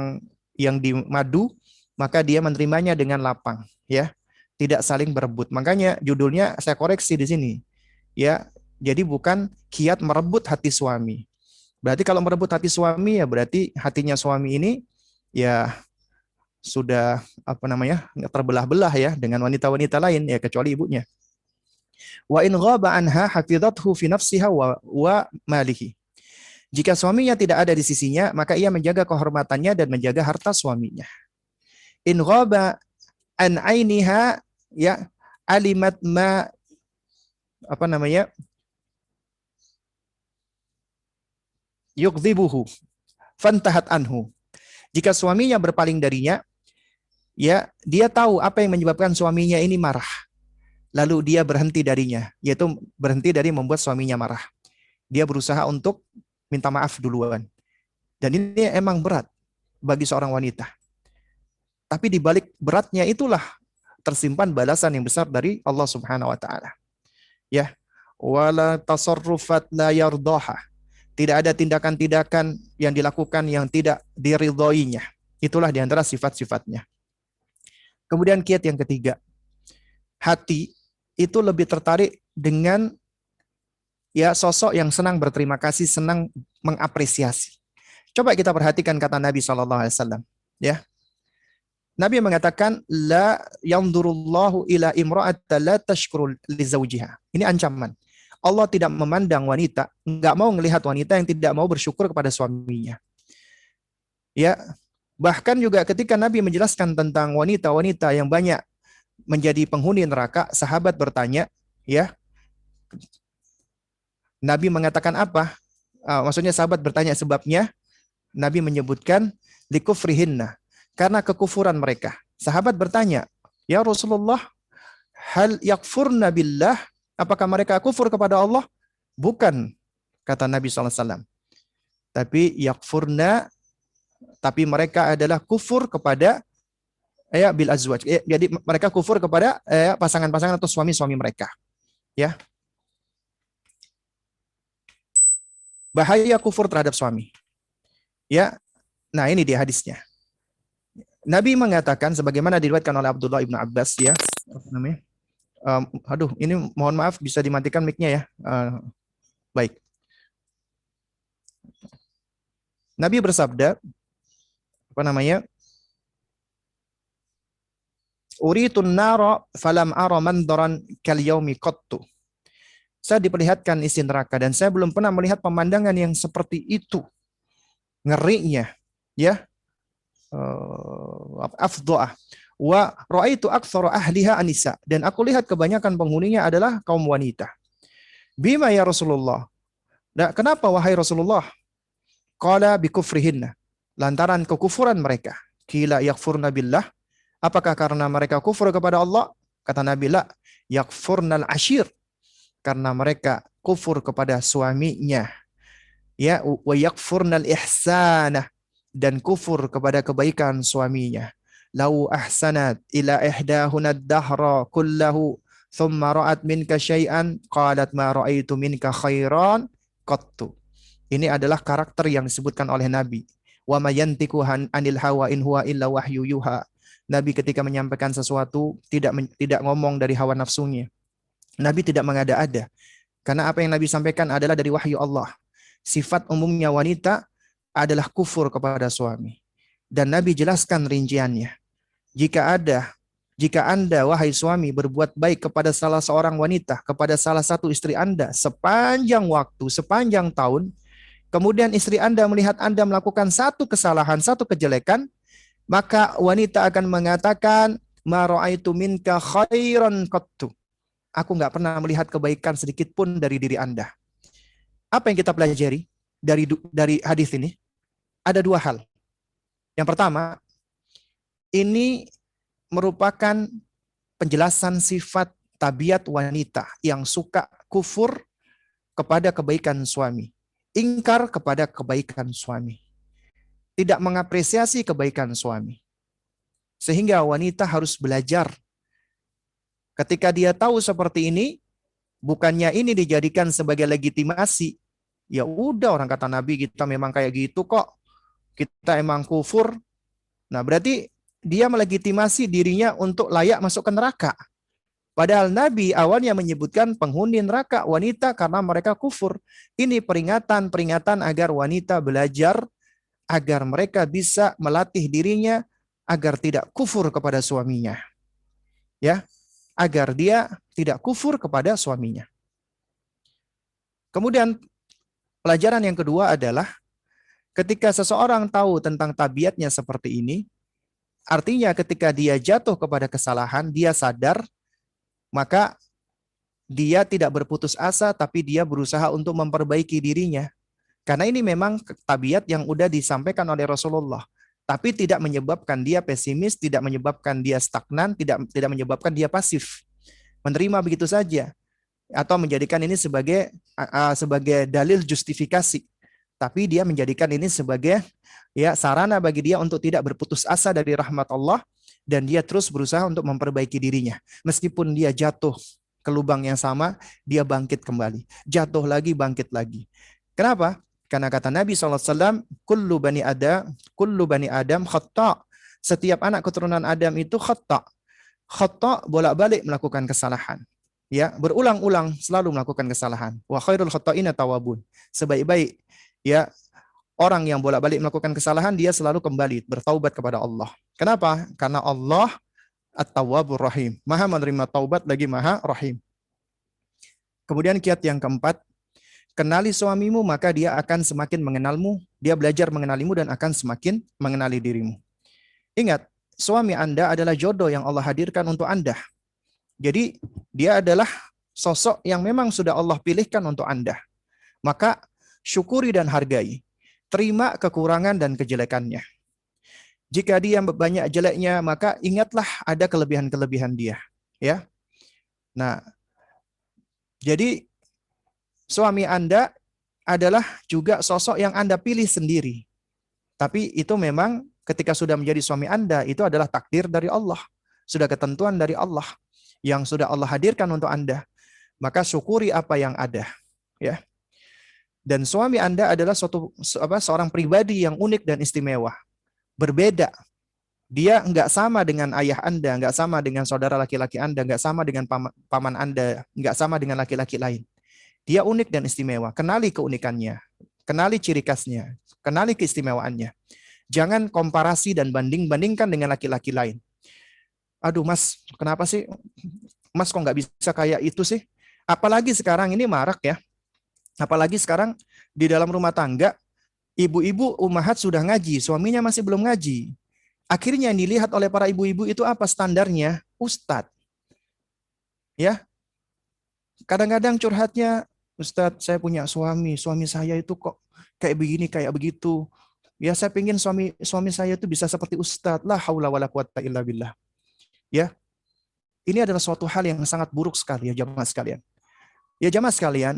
yang di madu, maka dia menerimanya dengan lapang, ya. Tidak saling berebut. Makanya judulnya saya koreksi di sini. Ya, jadi bukan kiat merebut hati suami. Berarti kalau merebut hati suami ya berarti hatinya suami ini ya sudah apa namanya? Terbelah-belah ya dengan wanita-wanita lain ya kecuali ibunya. Wa in ghaba anha hafizathu fi nafsiha wa malihi. Jika suaminya tidak ada di sisinya, maka ia menjaga kehormatannya dan menjaga harta suaminya. In ghaba an ainiha ya alimat ma apa namanya? Yukdzibuhu fantahat anhu. Jika suaminya berpaling darinya, ya dia tahu apa yang menyebabkan suaminya ini marah. Lalu dia berhenti darinya, yaitu berhenti dari membuat suaminya marah. Dia berusaha untuk minta maaf duluan. Dan ini emang berat bagi seorang wanita. Tapi di balik beratnya itulah tersimpan balasan yang besar dari Allah Subhanahu wa taala. Ya, wala tasarrufat la yardaha. Tidak ada tindakan-tindakan yang dilakukan yang tidak diridhoinya. Itulah di antara sifat-sifatnya. Kemudian kiat yang ketiga. Hati itu lebih tertarik dengan ya sosok yang senang berterima kasih, senang mengapresiasi. Coba kita perhatikan kata Nabi SAW. Ya, Nabi mengatakan la yanzurullahu ila imra'atin la tashkuru li zawjiha. Ini ancaman. Allah tidak memandang wanita, nggak mau melihat wanita yang tidak mau bersyukur kepada suaminya. Ya, bahkan juga ketika Nabi menjelaskan tentang wanita-wanita yang banyak menjadi penghuni neraka, sahabat bertanya, ya, Nabi mengatakan apa? Maksudnya sahabat bertanya sebabnya. Nabi menyebutkan likufrihinna, karena kekufuran mereka. Sahabat bertanya, ya Rasulullah, hal yakfurna billah, apakah mereka kufur kepada Allah? Bukan, kata Nabi SAW. Tapi yakfurna, tapi mereka adalah kufur kepada bil azwaj. Jadi mereka kufur kepada pasangan-pasangan atau suami-suami mereka. Ya. Bahaya kufur terhadap suami. Ya. Nah, ini dia hadisnya. Nabi mengatakan sebagaimana diriwayatkan oleh Abdullah ibnu Abbas ya. Apa namanya? Ini mohon maaf bisa dimatikan mic-nya ya. Baik. Nabi bersabda apa namanya? Uritun nara falam ara mandaran kal yaumi qattu. Saya diperlihatkan isi neraka dan saya belum pernah melihat pemandangan yang seperti itu. Ngerinya, ya. Afdha'ah. Wa ra'aitu aktsara ahliha anisa, dan aku lihat kebanyakan penghuninya adalah kaum wanita. Bima ya Rasulullah? Nah, kenapa wahai Rasulullah? Qala bikufrihinna. Lantaran kekufuran mereka. Qila yakfurna billah. Apakah karena mereka kufur kepada Allah? Kata Nabi, la, yakfurnal ashir. Karena mereka kufur kepada suaminya. Ya, wa yakfurnal ihsanah, dan kufur kepada kebaikan suaminya. Lau ahsanat ila ihdahuna ad-dahra kullahu thumma ra'at minka syai'an qalat ma ra'aitu minka khairan qattu. Ini adalah karakter yang disebutkan oleh Nabi. Wa ma yantiqu anil hawa in huwa illa wahyu yuha. Nabi ketika menyampaikan sesuatu tidak ngomong dari hawa nafsunya. Nabi tidak mengada-ada. Karena apa yang Nabi sampaikan adalah dari wahyu Allah. Sifat umumnya wanita adalah kufur kepada suami. Dan Nabi jelaskan rinciannya. Jika Anda, wahai suami, berbuat baik kepada salah seorang wanita, kepada salah satu istri Anda, sepanjang waktu, sepanjang tahun, kemudian istri Anda melihat Anda melakukan satu kesalahan, satu kejelekan, maka wanita akan mengatakan, ma ra'aitu minka khairan qattu. Aku nggak pernah melihat kebaikan sedikit pun dari diri Anda. Apa yang kita pelajari dari hadis ini? Ada dua hal. Yang pertama, ini merupakan penjelasan sifat tabiat wanita yang suka kufur kepada kebaikan suami, ingkar kepada kebaikan suami, tidak mengapresiasi kebaikan suami. Sehingga wanita harus belajar. Ketika dia tahu seperti ini, bukannya ini dijadikan sebagai legitimasi. Ya udah, orang kata Nabi kita memang kayak gitu kok. Kita emang kufur. Nah, berarti dia melegitimasi dirinya untuk layak masuk ke neraka. Padahal Nabi awalnya menyebutkan penghuni neraka wanita karena mereka kufur. Ini peringatan agar wanita belajar, agar mereka bisa melatih dirinya agar tidak kufur kepada suaminya. Ya, agar dia tidak kufur kepada suaminya. Kemudian pelajaran yang kedua adalah ketika seseorang tahu tentang tabiatnya seperti ini, artinya ketika dia jatuh kepada kesalahan, dia sadar, maka dia tidak berputus asa, tapi dia berusaha untuk memperbaiki dirinya. Karena ini memang tabiat yang udah disampaikan oleh Rasulullah. Tapi tidak menyebabkan dia pesimis, tidak menyebabkan dia stagnan, tidak menyebabkan dia pasif. Menerima begitu saja. Atau menjadikan ini sebagai dalil justifikasi. Tapi dia menjadikan ini sebagai sarana bagi dia untuk tidak berputus asa dari rahmat Allah. Dan dia terus berusaha untuk memperbaiki dirinya. Meskipun dia jatuh ke lubang yang sama, dia bangkit kembali. Jatuh lagi, bangkit lagi. Kenapa? Karena kata Nabi SAW, kullu bani Adam khata'. Setiap anak keturunan Adam itu khata'. Khata' bolak-balik melakukan kesalahan. Ya, berulang-ulang selalu melakukan kesalahan. Wa khairul khata'ina tawabun. Sebaik-baik orang yang bolak-balik melakukan kesalahan, dia selalu kembali bertaubat kepada Allah. Kenapa? Karena Allah At-Tawwabur Rahim. Maha menerima taubat lagi Maha Rahim. Kemudian kiat yang keempat, kenali suamimu maka dia akan semakin mengenalmu. Dia belajar mengenalimu dan akan semakin mengenali dirimu. Ingat, suami Anda adalah jodoh yang Allah hadirkan untuk Anda. Jadi dia adalah sosok yang memang sudah Allah pilihkan untuk Anda. Maka syukuri dan hargai. Terima kekurangan dan kejelekannya. Jika dia banyak jeleknya, maka ingatlah ada kelebihan-kelebihan dia. Ya. Nah, jadi suami Anda adalah juga sosok yang Anda pilih sendiri. Tapi itu memang ketika sudah menjadi suami Anda, itu adalah takdir dari Allah. Sudah ketentuan dari Allah yang sudah Allah hadirkan untuk Anda. Maka syukuri apa yang ada. Ya. Dan suami Anda adalah seorang pribadi yang unik dan istimewa. Berbeda. Dia nggak sama dengan ayah Anda, nggak sama dengan saudara laki-laki Anda, nggak sama dengan paman Anda, nggak sama dengan laki-laki lain. Dia unik dan istimewa. Kenali keunikannya, kenali ciri khasnya, kenali keistimewaannya. Jangan komparasi dan banding-bandingkan dengan laki-laki lain. Aduh mas, kenapa sih mas kok nggak bisa kayak itu sih? Apalagi sekarang ini marak ya. Apalagi sekarang di dalam rumah tangga, ibu-ibu ummahat sudah ngaji, suaminya masih belum ngaji. Akhirnya yang dilihat oleh para ibu-ibu itu apa standarnya? Ustadz. Ya. Kadang-kadang curhatnya, Ustadz, saya punya suami saya itu kok kayak begini, kayak begitu. Ya, saya pengen suami saya itu bisa seperti Ustadz. La haula wala quwata illa billah. Ya. Ini adalah suatu hal yang sangat buruk sekali ya jamaah sekalian. Ya jamaah sekalian,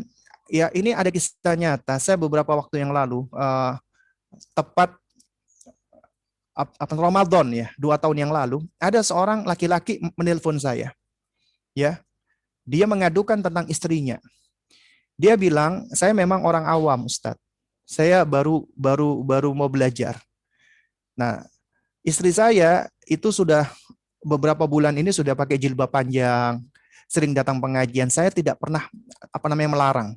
ya ini ada kisah nyata. Saya beberapa waktu yang lalu, tepat Ramadan ya, 2 tahun yang lalu, ada seorang laki-laki menelpon saya. Ya. Dia mengadukan tentang istrinya. Dia bilang, "Saya memang orang awam, Ustadz. Saya baru mau belajar." Nah, istri saya itu sudah beberapa bulan ini sudah pakai jilbab panjang, sering datang pengajian. Saya tidak pernah melarang.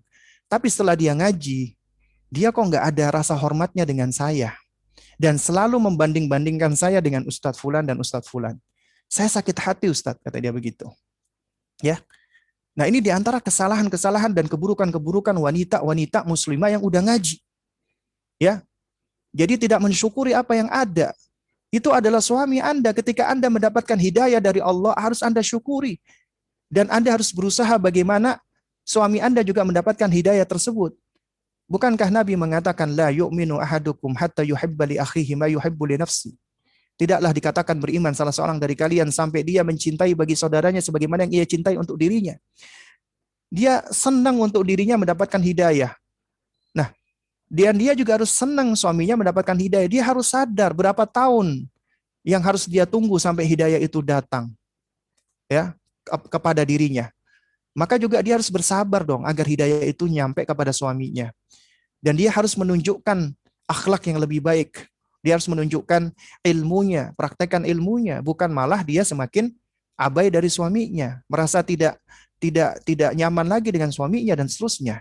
Tapi setelah dia ngaji, dia kok nggak ada rasa hormatnya dengan saya. Dan selalu membanding-bandingkan saya dengan Ustadz Fulan dan Ustadz Fulan. Saya sakit hati Ustadz, kata dia begitu. Ya. Nah ini diantara kesalahan-kesalahan dan keburukan-keburukan wanita-wanita muslimah yang udah ngaji. Ya. Jadi tidak mensyukuri apa yang ada. Itu adalah suami Anda. Ketika Anda mendapatkan hidayah dari Allah, harus Anda syukuri. Dan Anda harus berusaha bagaimana suami Anda juga mendapatkan hidayah tersebut. Bukankah Nabi mengatakan, la yu'minu ahadukum hatta yuhibba li akhihi ma yuhibbu li nafsi. Tidaklah dikatakan beriman salah seorang dari kalian sampai dia mencintai bagi saudaranya sebagaimana yang ia cintai untuk dirinya. Dia senang untuk dirinya mendapatkan hidayah. Nah, dan dia juga harus senang suaminya mendapatkan hidayah. Dia harus sadar berapa tahun yang harus dia tunggu sampai hidayah itu datang, ya, kepada dirinya. Maka juga dia harus bersabar dong agar hidayah itu nyampe kepada suaminya. Dan dia harus menunjukkan akhlak yang lebih baik. Dia harus menunjukkan ilmunya, praktekkan ilmunya, bukan malah dia semakin abai dari suaminya, merasa tidak nyaman lagi dengan suaminya dan seterusnya.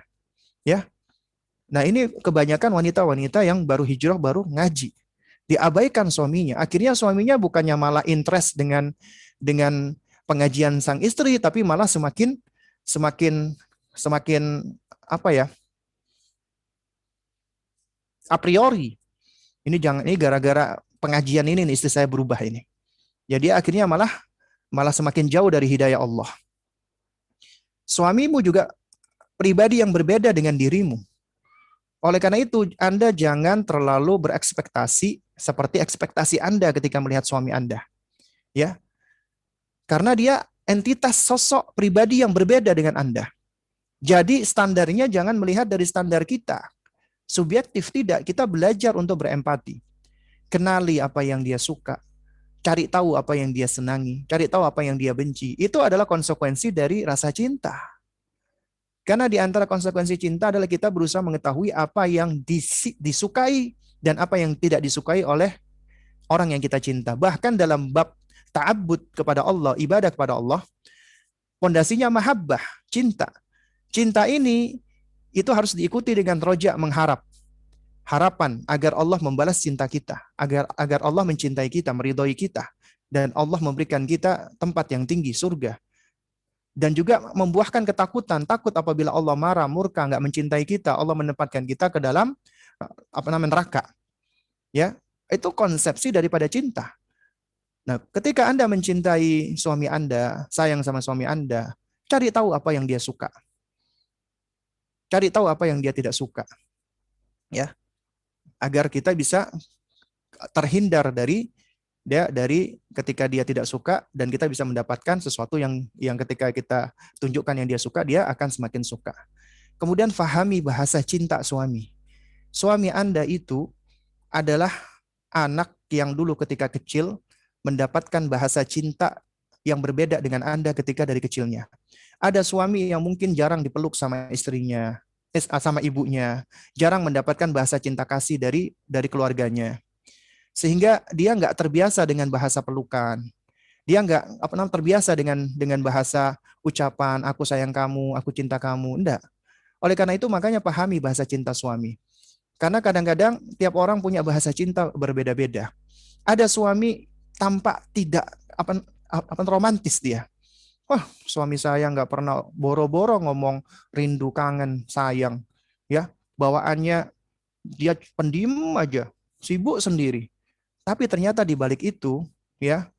Ya. Nah, ini kebanyakan wanita-wanita yang baru hijrah, baru ngaji. Diabaikan suaminya. Akhirnya suaminya bukannya malah interest dengan pengajian sang istri, tapi malah semakin semakin apa ya? A priori. Ini gara-gara pengajian ini nih, istri saya berubah ini. Jadi akhirnya malah semakin jauh dari hidayah Allah. Suamimu juga pribadi yang berbeda dengan dirimu. Oleh karena itu, Anda jangan terlalu berekspektasi seperti ekspektasi Anda ketika melihat suami Anda. Ya. Karena dia entitas sosok pribadi yang berbeda dengan Anda. Jadi standarnya jangan melihat dari standar kita. Subjektif tidak, kita belajar untuk berempati. Kenali apa yang dia suka. Cari tahu apa yang dia senangi. Cari tahu apa yang dia benci. Itu adalah konsekuensi dari rasa cinta. Karena di antara konsekuensi cinta adalah kita berusaha mengetahui apa yang disukai dan apa yang tidak disukai oleh orang yang kita cinta. Bahkan dalam bab ta'abbud kepada Allah, ibadah kepada Allah, pondasinya mahabbah, cinta. Cinta ini itu harus diikuti dengan roja, mengharap. Harapan agar Allah membalas cinta kita, agar Allah mencintai kita, meridhoi kita, dan Allah memberikan kita tempat yang tinggi, surga. Dan juga membuahkan ketakutan, takut apabila Allah marah, murka, nggak mencintai kita, Allah menempatkan kita ke dalam neraka. Ya, itu konsepsi daripada cinta. Nah, ketika Anda mencintai suami Anda, sayang sama suami Anda, cari tahu apa yang dia suka. Cari tahu apa yang dia tidak suka. Ya. Agar kita bisa terhindar dari ketika dia tidak suka, dan kita bisa mendapatkan sesuatu yang ketika kita tunjukkan yang dia suka, dia akan semakin suka. Kemudian fahami bahasa cinta suami. Suami Anda itu adalah anak yang dulu ketika kecil mendapatkan bahasa cinta yang berbeda dengan Anda ketika dari kecilnya. Ada suami yang mungkin jarang dipeluk sama istrinya, sama ibunya, jarang mendapatkan bahasa cinta kasih dari keluarganya. Sehingga dia nggak terbiasa dengan bahasa pelukan. Dia nggak terbiasa dengan bahasa ucapan, aku sayang kamu, aku cinta kamu. Enggak. Oleh karena itu makanya pahami bahasa cinta suami. Karena kadang-kadang tiap orang punya bahasa cinta berbeda-beda. Ada suami tampak tidak romantis dia. Wah, suami saya nggak pernah boro-boro ngomong rindu, kangen, sayang. Ya, bawaannya dia pendiam aja, sibuk sendiri. Tapi ternyata di balik itu, ya,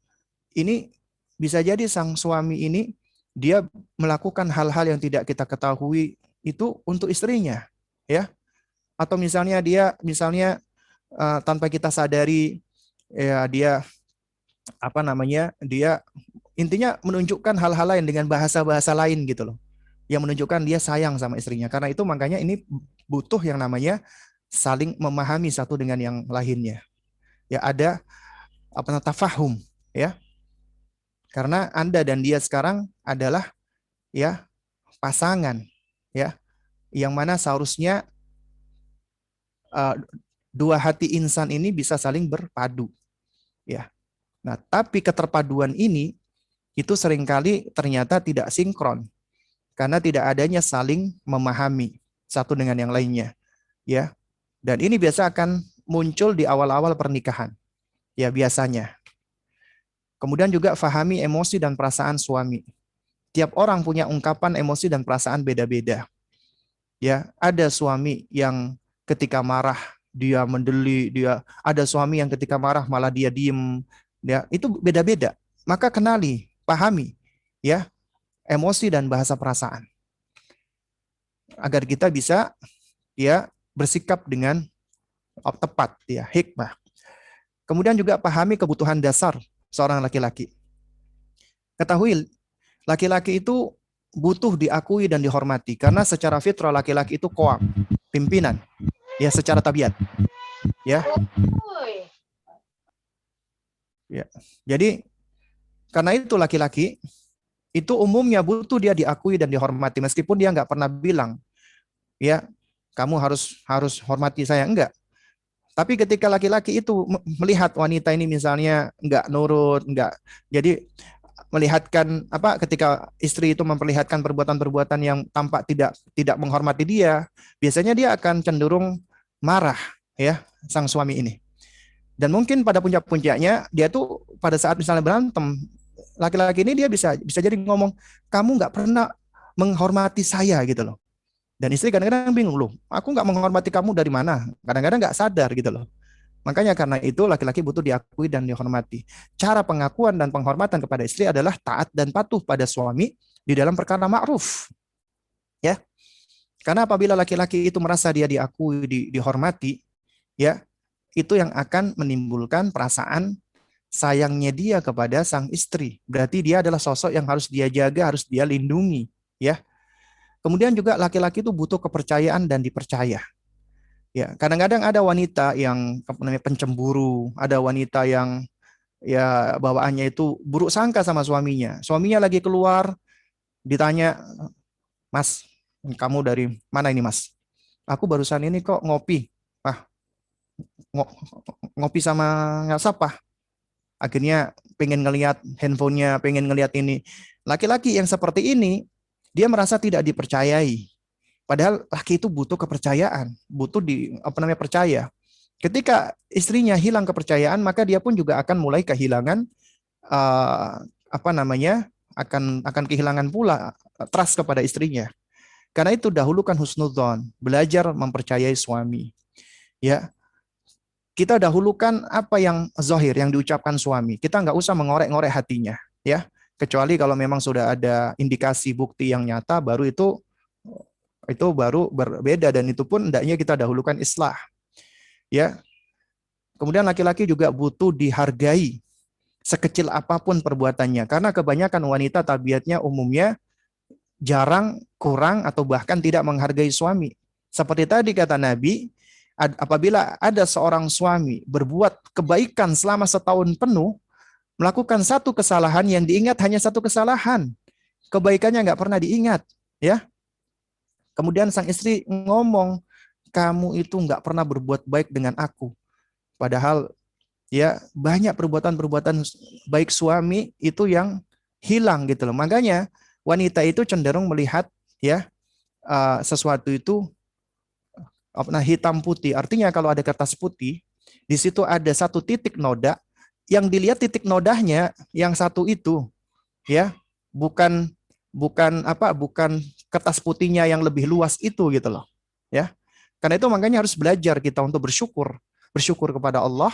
ini bisa jadi sang suami ini dia melakukan hal-hal yang tidak kita ketahui itu untuk istrinya, ya. Atau misalnya dia tanpa kita sadari, ya, dia dia intinya menunjukkan hal-hal lain dengan bahasa-bahasa lain gitu loh, yang menunjukkan dia sayang sama istrinya. Karena itu makanya ini butuh yang namanya saling memahami satu dengan yang lainnya. Ya, ada tafahum, ya. Karena Anda dan dia sekarang adalah, ya, pasangan, ya, yang mana seharusnya dua hati insan ini bisa saling berpadu, ya. Nah, tapi keterpaduan ini itu seringkali ternyata tidak sinkron karena tidak adanya saling memahami satu dengan yang lainnya, ya. Dan ini biasa akan muncul di awal-awal pernikahan, ya, biasanya. Kemudian juga fahami emosi dan perasaan suami. Tiap orang punya ungkapan emosi dan perasaan beda-beda. Ya, ada suami yang ketika marah dia mendeli, dia ada suami yang ketika marah malah dia diem, ya itu beda-beda. Maka kenali, pahami, ya emosi dan bahasa perasaan agar kita bisa ya bersikap dengan tepat, ya hikmah. Kemudian juga pahami kebutuhan dasar seorang laki-laki. Ketahui laki-laki itu butuh diakui dan dihormati karena secara fitrah laki-laki itu koam, pimpinan, ya secara tabiat, ya. Ya. Jadi karena itu laki-laki itu umumnya butuh dia diakui dan dihormati meskipun dia nggak pernah bilang, ya kamu harus hormati saya, enggak. Tapi ketika laki-laki itu melihat wanita ini misalnya nggak nurut, nggak, jadi melihatkan apa ketika istri itu memperlihatkan perbuatan-perbuatan yang tampak tidak menghormati dia, biasanya dia akan cenderung marah, ya sang suami ini. Dan mungkin pada puncak-puncaknya dia tuh pada saat misalnya berantem, laki-laki ini dia bisa jadi ngomong, kamu nggak pernah menghormati saya gitu loh. Dan istri kadang-kadang bingung, loh aku nggak menghormati kamu dari mana? Kadang-kadang nggak sadar gitu loh. Makanya karena itu laki-laki butuh diakui dan dihormati. Cara pengakuan dan penghormatan kepada istri adalah taat dan patuh pada suami di dalam perkara ma'ruf. Ya. Karena apabila laki-laki itu merasa dia diakui, dihormati, ya, itu yang akan menimbulkan perasaan sayangnya dia kepada sang istri. Berarti dia adalah sosok yang harus dia jaga, harus dia lindungi, ya. Kemudian juga laki-laki itu butuh kepercayaan dan dipercaya. Ya, kadang-kadang ada wanita yang namanya pencemburu, ada wanita yang ya bawaannya itu buruk sangka sama suaminya. Suaminya lagi keluar, ditanya, "Mas, kamu dari mana ini, Mas?" "Aku barusan ini kok ngopi." "Ah, ngopi sama siapa?" Akhirnya pengen ngelihat handphonenya, pengen ngelihat ini. Laki-laki yang seperti ini, dia merasa tidak dipercayai. Padahal laki itu butuh kepercayaan, butuh percaya. Ketika istrinya hilang kepercayaan, maka dia pun juga akan mulai kehilangan uh, akan kehilangan pula trust kepada istrinya. Karena itu dahulukan husnudzon, belajar mempercayai suami. Ya, kita dahulukan apa yang zahir yang diucapkan suami. Kita nggak usah mengorek-ngorek hatinya, ya. Kecuali kalau memang sudah ada indikasi bukti yang nyata, baru itu baru berbeda dan itu pun hendaknya kita dahulukan islah. Ya. Kemudian laki-laki juga butuh dihargai sekecil apapun perbuatannya karena kebanyakan wanita tabiatnya umumnya jarang, kurang atau bahkan tidak menghargai suami. Seperti tadi kata Nabi, apabila ada seorang suami berbuat kebaikan selama setahun penuh, melakukan satu kesalahan yang diingat hanya satu kesalahan, kebaikannya nggak pernah diingat, ya. Kemudian sang istri ngomong, kamu itu nggak pernah berbuat baik dengan aku. Padahal ya banyak perbuatan-perbuatan baik suami itu yang hilang gitu loh. Makanya wanita itu cenderung melihat ya sesuatu itu hitam putih. Artinya kalau ada kertas putih, di situ ada satu titik noda, yang dilihat titik nodanya yang satu itu, ya, bukan bukan kertas putihnya yang lebih luas itu gitu loh, ya. Karena itu makanya harus belajar kita untuk bersyukur kepada Allah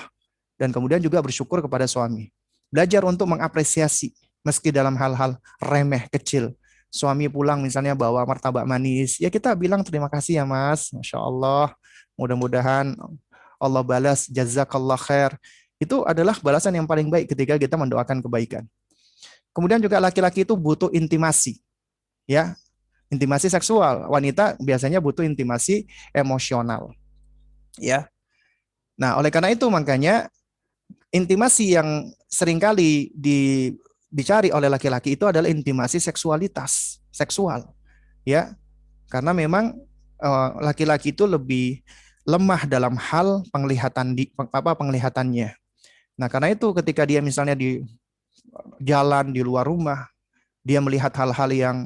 dan kemudian juga bersyukur kepada suami. Belajar untuk mengapresiasi meski dalam hal-hal remeh kecil. Suami pulang misalnya bawa martabak manis, ya kita bilang terima kasih ya Mas, Masya Allah. Mudah-mudahan Allah balas jazakallah khair. Itu adalah balasan yang paling baik ketika kita mendoakan kebaikan. Kemudian juga laki-laki itu butuh intimasi, ya, intimasi seksual. Wanita biasanya butuh intimasi emosional, ya. Nah, oleh karena itu makanya intimasi yang seringkali dicari oleh laki-laki itu adalah intimasi seksual, ya, karena memang laki-laki itu lebih lemah dalam hal penglihatannya. Nah, karena itu ketika dia misalnya di jalan di luar rumah, dia melihat hal-hal yang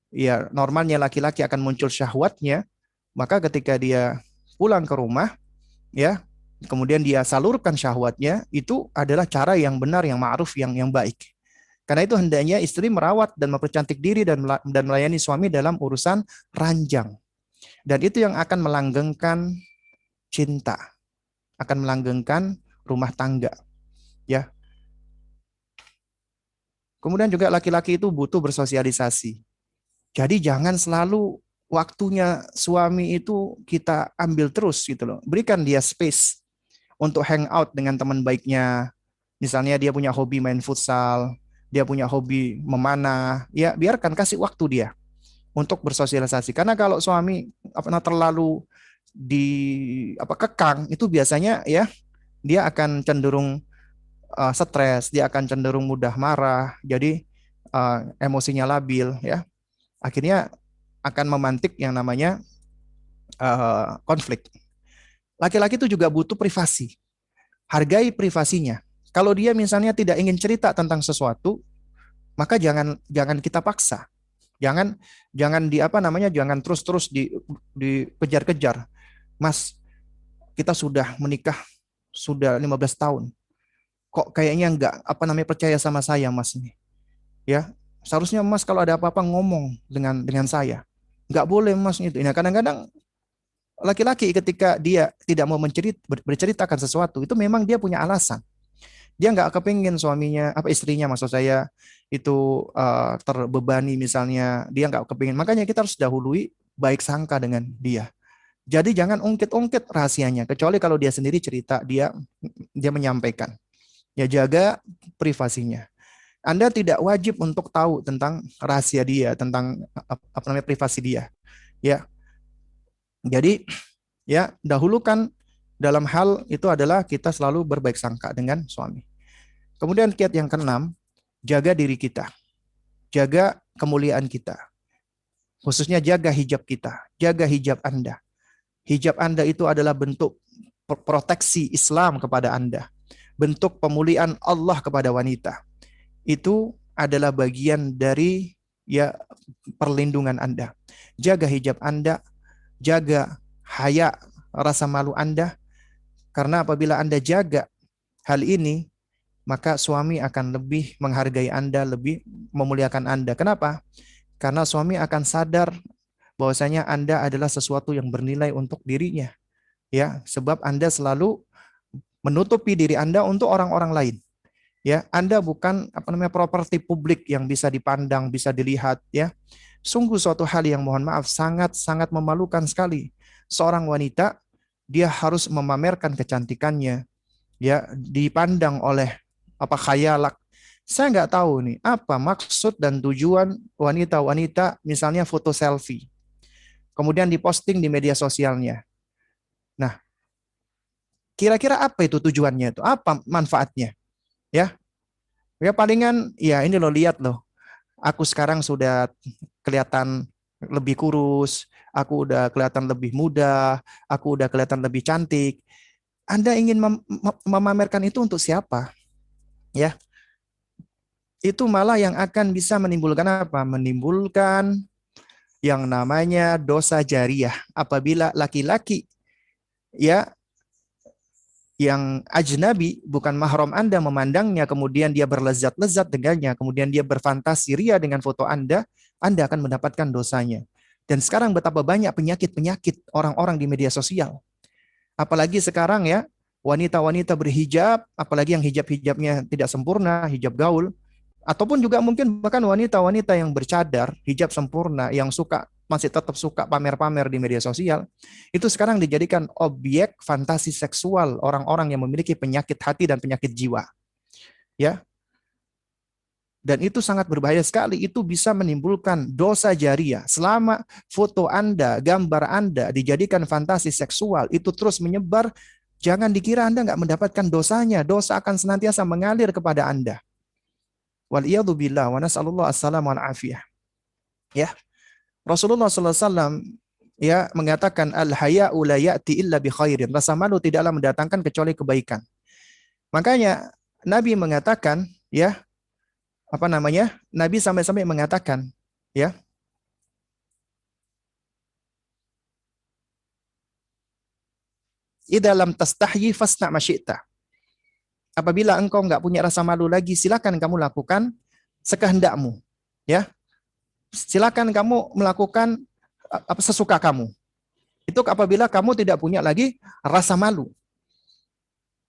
ya normalnya laki-laki akan muncul syahwatnya, maka ketika dia pulang ke rumah, ya, kemudian dia salurkan syahwatnya, itu adalah cara yang benar, yang ma'ruf, yang baik. Karena itu hendaknya istri merawat dan mempercantik diri dan melayani suami dalam urusan ranjang. Dan itu yang akan melanggengkan cinta, akan melanggengkan rumah tangga, ya. Kemudian juga laki-laki itu butuh bersosialisasi. Jadi jangan selalu waktunya suami itu kita ambil terus gitu loh. Berikan dia space untuk hangout dengan teman baiknya. Misalnya dia punya hobi main futsal, dia punya hobi memanah, ya biarkan, kasih waktu dia untuk bersosialisasi. Karena kalau suami terlalu kekang, itu biasanya ya dia akan cenderung stres, dia akan cenderung mudah marah, jadi emosinya labil, ya. Akhirnya akan memantik yang namanya konflik. Laki-laki itu juga butuh privasi. Hargai privasinya. Kalau dia misalnya tidak ingin cerita tentang sesuatu, maka jangan jangan kita paksa. Jangan jangan di jangan terus-terus dikejar-kejar. Mas, kita sudah menikah sudah 15 tahun. Kok kayaknya nggak percaya sama saya, Mas ini. Ya, seharusnya Mas kalau ada apa-apa ngomong dengan saya. Nggak boleh Mas itu. Nah, kadang-kadang laki-laki ketika dia tidak mau berceritakan sesuatu, itu memang dia punya alasan. Dia nggak kepingin suaminya, istrinya maksud saya, itu terbebani misalnya. Dia nggak kepingin. Makanya kita harus dahului baik sangka dengan dia. Jadi jangan ungkit-ungkit rahasianya, kecuali kalau dia sendiri cerita, dia menyampaikan. Ya, jaga privasinya. Anda tidak wajib untuk tahu tentang rahasia dia, tentang privasi dia. Ya. Jadi ya, dahulukan dalam hal itu adalah kita selalu berbaik sangka dengan suami. Kemudian kiat yang keenam, jaga diri kita. Jaga kemuliaan kita. Khususnya jaga hijab kita, jaga hijab Anda. Hijab Anda itu adalah bentuk proteksi Islam kepada Anda. Bentuk pemuliaan Allah kepada wanita. Itu adalah bagian dari ya perlindungan Anda. Jaga hijab Anda, jaga haya, rasa malu Anda. Karena apabila Anda jaga hal ini, maka suami akan lebih menghargai Anda, lebih memuliakan Anda. Kenapa? Karena suami akan sadar bahwasanya Anda adalah sesuatu yang bernilai untuk dirinya. Ya, sebab Anda selalu menutupi diri Anda untuk orang-orang lain. Ya, Anda bukan properti publik yang bisa dipandang, bisa dilihat, ya. Sungguh suatu hal yang mohon maaf sangat-sangat memalukan sekali. Seorang wanita dia harus memamerkan kecantikannya, ya, dipandang oleh khayalak. Saya nggak tahu nih apa maksud dan tujuan wanita-wanita misalnya foto selfie, kemudian diposting di media sosialnya. Nah, kira-kira apa itu tujuannya itu? Apa manfaatnya? Ya, ya palingan ya ini lo lihat loh. Aku sekarang sudah kelihatan lebih kurus, aku udah kelihatan lebih muda, aku udah kelihatan lebih cantik. Anda ingin memamerkan itu untuk siapa? Ya, itu malah yang akan bisa menimbulkan apa? Menimbulkan yang namanya dosa jariah. Apabila laki-laki ya yang ajnabi, bukan mahram Anda, memandangnya, kemudian dia berlezat-lezat dengannya, kemudian dia berfantasi ria dengan foto Anda akan mendapatkan dosanya. Dan sekarang betapa banyak penyakit-penyakit orang-orang di media sosial. Apalagi sekarang ya, wanita-wanita berhijab, apalagi yang hijab-hijabnya tidak sempurna, hijab gaul, ataupun juga mungkin bahkan wanita-wanita yang bercadar, hijab sempurna, yang masih tetap suka pamer-pamer di media sosial, itu sekarang dijadikan objek fantasi seksual orang-orang yang memiliki penyakit hati dan penyakit jiwa. Ya. Dan itu sangat berbahaya sekali, itu bisa menimbulkan dosa jariah. Selama foto Anda, gambar Anda dijadikan fantasi seksual, itu terus menyebar, jangan dikira Anda nggak mendapatkan dosanya, dosa akan senantiasa mengalir kepada Anda. Waliyadzubillah wa nas'alullah assalamu wal afiyah. Ya. Rasulullah SAW ya mengatakan al-haya'u la ya'ti illa bi khairin. Rasa malu tidaklah mendatangkan kecuali kebaikan. Makanya Nabi mengatakan ya Nabi sampai-sampai mengatakan ya, idza lam tastahyi fasna ma syi'ta. Apabila engkau enggak punya rasa malu lagi, silakan kamu lakukan sekehendakmu. Ya. Silakan kamu melakukan sesuka kamu. Itu apabila kamu tidak punya lagi rasa malu.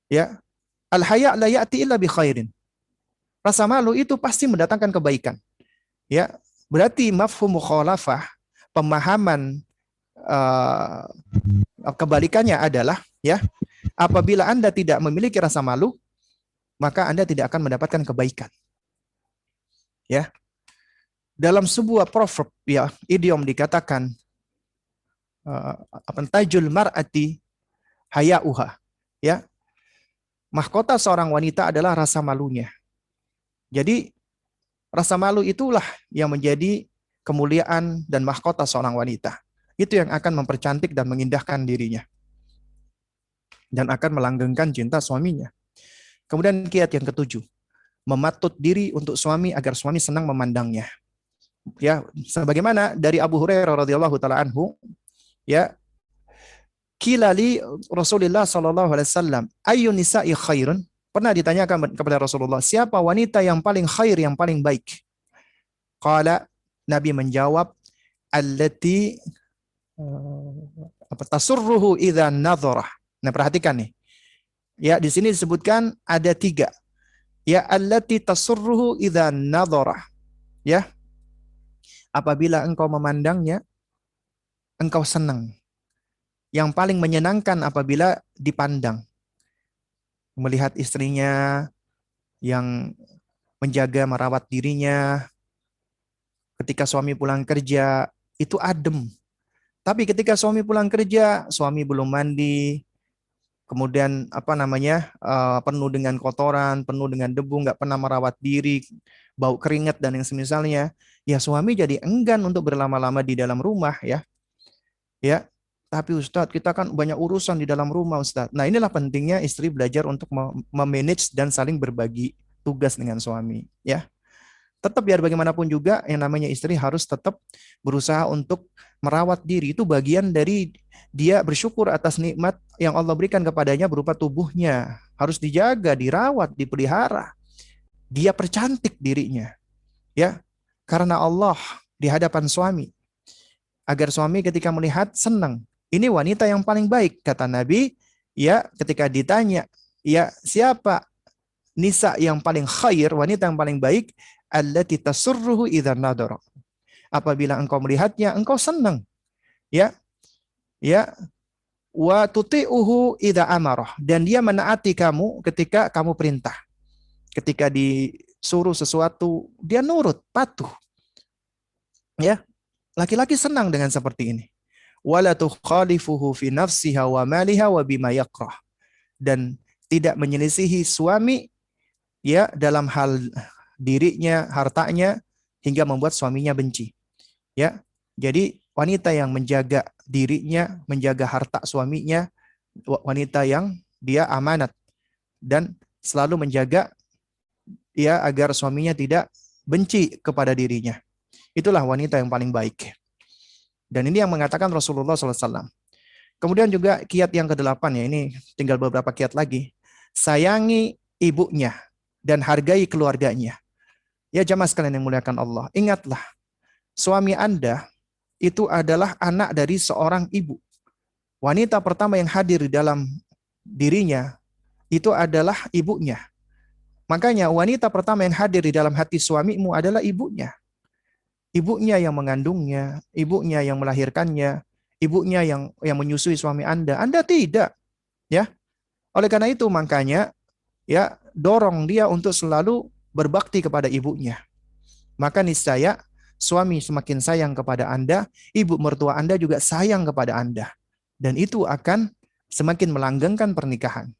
Ya, al-haya la ya'ti illa bi khairin. Rasa malu itu pasti mendatangkan kebaikan. Ya, berarti mafhum mukhalafah, pemahaman uh, kebalikannya adalah ya, apabila Anda tidak memiliki rasa malu, maka Anda tidak akan mendapatkan kebaikan. Ya. Dalam sebuah proverb ya, idiom dikatakan tajul mar'ati hayauha. Ya. Mahkota seorang wanita adalah rasa malunya. Jadi rasa malu itulah yang menjadi kemuliaan dan mahkota seorang wanita. Itu yang akan mempercantik dan mengindahkan dirinya. Dan akan melanggengkan cinta suaminya. Kemudian kiat yang ketujuh, mematut diri untuk suami agar suami senang memandangnya. Ya, sebagaimana dari Abu Hurairah radhiyallahu taala anhu, ya, kilali Rasulullah sallallahu alaihi wasallam, ayyun nisa'i khairun? Pernah ditanyakan kepada Rasulullah, siapa wanita yang paling khair, yang paling baik? Qala, Nabi menjawab, allati tasurruhu idza nadhara. Nah, perhatikan nih. Ya, di sini disebutkan ada 3. Ya, allati tasurruhu idza nadhara. Ya. Apabila engkau memandangnya, engkau senang. Yang paling menyenangkan apabila dipandang. Melihat istrinya yang menjaga, merawat dirinya. Ketika suami pulang kerja, itu adem. Tapi ketika suami pulang kerja, suami belum mandi, kemudian penuh dengan kotoran, penuh dengan debu, nggak pernah merawat diri, bau keringat dan yang semisalnya, ya suami jadi enggan untuk berlama-lama di dalam rumah ya. Ya, tapi Ustadz, kita kan banyak urusan di dalam rumah Ustadz. Nah, inilah pentingnya istri belajar untuk memanage dan saling berbagi tugas dengan suami ya. Tetap biar bagaimanapun juga yang namanya istri harus tetap berusaha untuk merawat diri. Itu bagian dari dia bersyukur atas nikmat yang Allah berikan kepadanya berupa tubuhnya. Harus dijaga, dirawat, dipelihara. Dia percantik dirinya. Ya, karena Allah di hadapan suami. Agar suami ketika melihat senang. Ini wanita yang paling baik, kata Nabi. Ya, ketika ditanya, ya siapa nisa yang paling khair, wanita yang paling baik, allati tasurruhu idza nadara. Apabila engkau melihatnya, engkau senang. Ya. Ya. Wa tuti'uhu idza amarah, dan dia menaati kamu ketika kamu perintah. Ketika disuruh sesuatu, dia nurut, patuh. Ya. Laki-laki senang dengan seperti ini. Wala tukhalifuhu fi nafsiha wa maliha wa bima yakrah. Dan tidak menyelisihi suami ya dalam hal dirinya, hartanya hingga membuat suaminya benci. Ya. Jadi wanita yang menjaga dirinya, menjaga harta suaminya, wanita yang dia amanat dan selalu menjaga ya agar suaminya tidak benci kepada dirinya. Itulah wanita yang paling baik. Dan ini yang mengatakan Rasulullah SAW. Kemudian juga kiat yang ke-8 ya, ini tinggal beberapa kiat lagi. Sayangi ibunya dan hargai keluarganya. Ya jamaah sekalian yang muliakan Allah, ingatlah, suami Anda itu adalah anak dari seorang ibu. Wanita pertama yang hadir di dalam dirinya itu adalah ibunya. Makanya wanita pertama yang hadir di dalam hati suamimu adalah ibunya. Ibunya yang mengandungnya, ibunya yang melahirkannya, ibunya yang menyusui suami Anda. Anda tidak, ya. Oleh karena itu makanya ya dorong dia untuk selalu berbakti kepada ibunya. Maka niscaya suami semakin sayang kepada Anda, ibu mertua Anda juga sayang kepada Anda. Dan itu akan semakin melanggengkan pernikahan.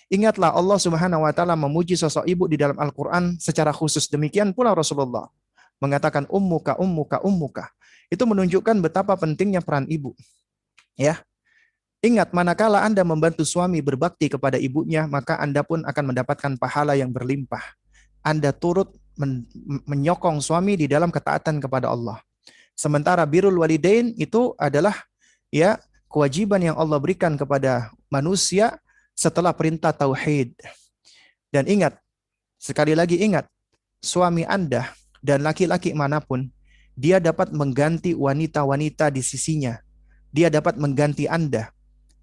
Ingatlah Allah Subhanahu wa taala memuji sosok ibu di dalam Al-Qur'an secara khusus. Demikian pula Rasulullah mengatakan ummuka ummuka ummuka. Itu menunjukkan betapa pentingnya peran ibu. Ya. Ingat, manakala Anda membantu suami berbakti kepada ibunya, maka Anda pun akan mendapatkan pahala yang berlimpah. Anda turut menyokong suami di dalam ketaatan kepada Allah. Sementara birrul walidain itu adalah ya kewajiban yang Allah berikan kepada manusia setelah perintah tauhid. Dan ingat, sekali lagi ingat, suami Anda dan laki-laki manapun, dia dapat mengganti wanita-wanita di sisinya. Dia dapat mengganti Anda.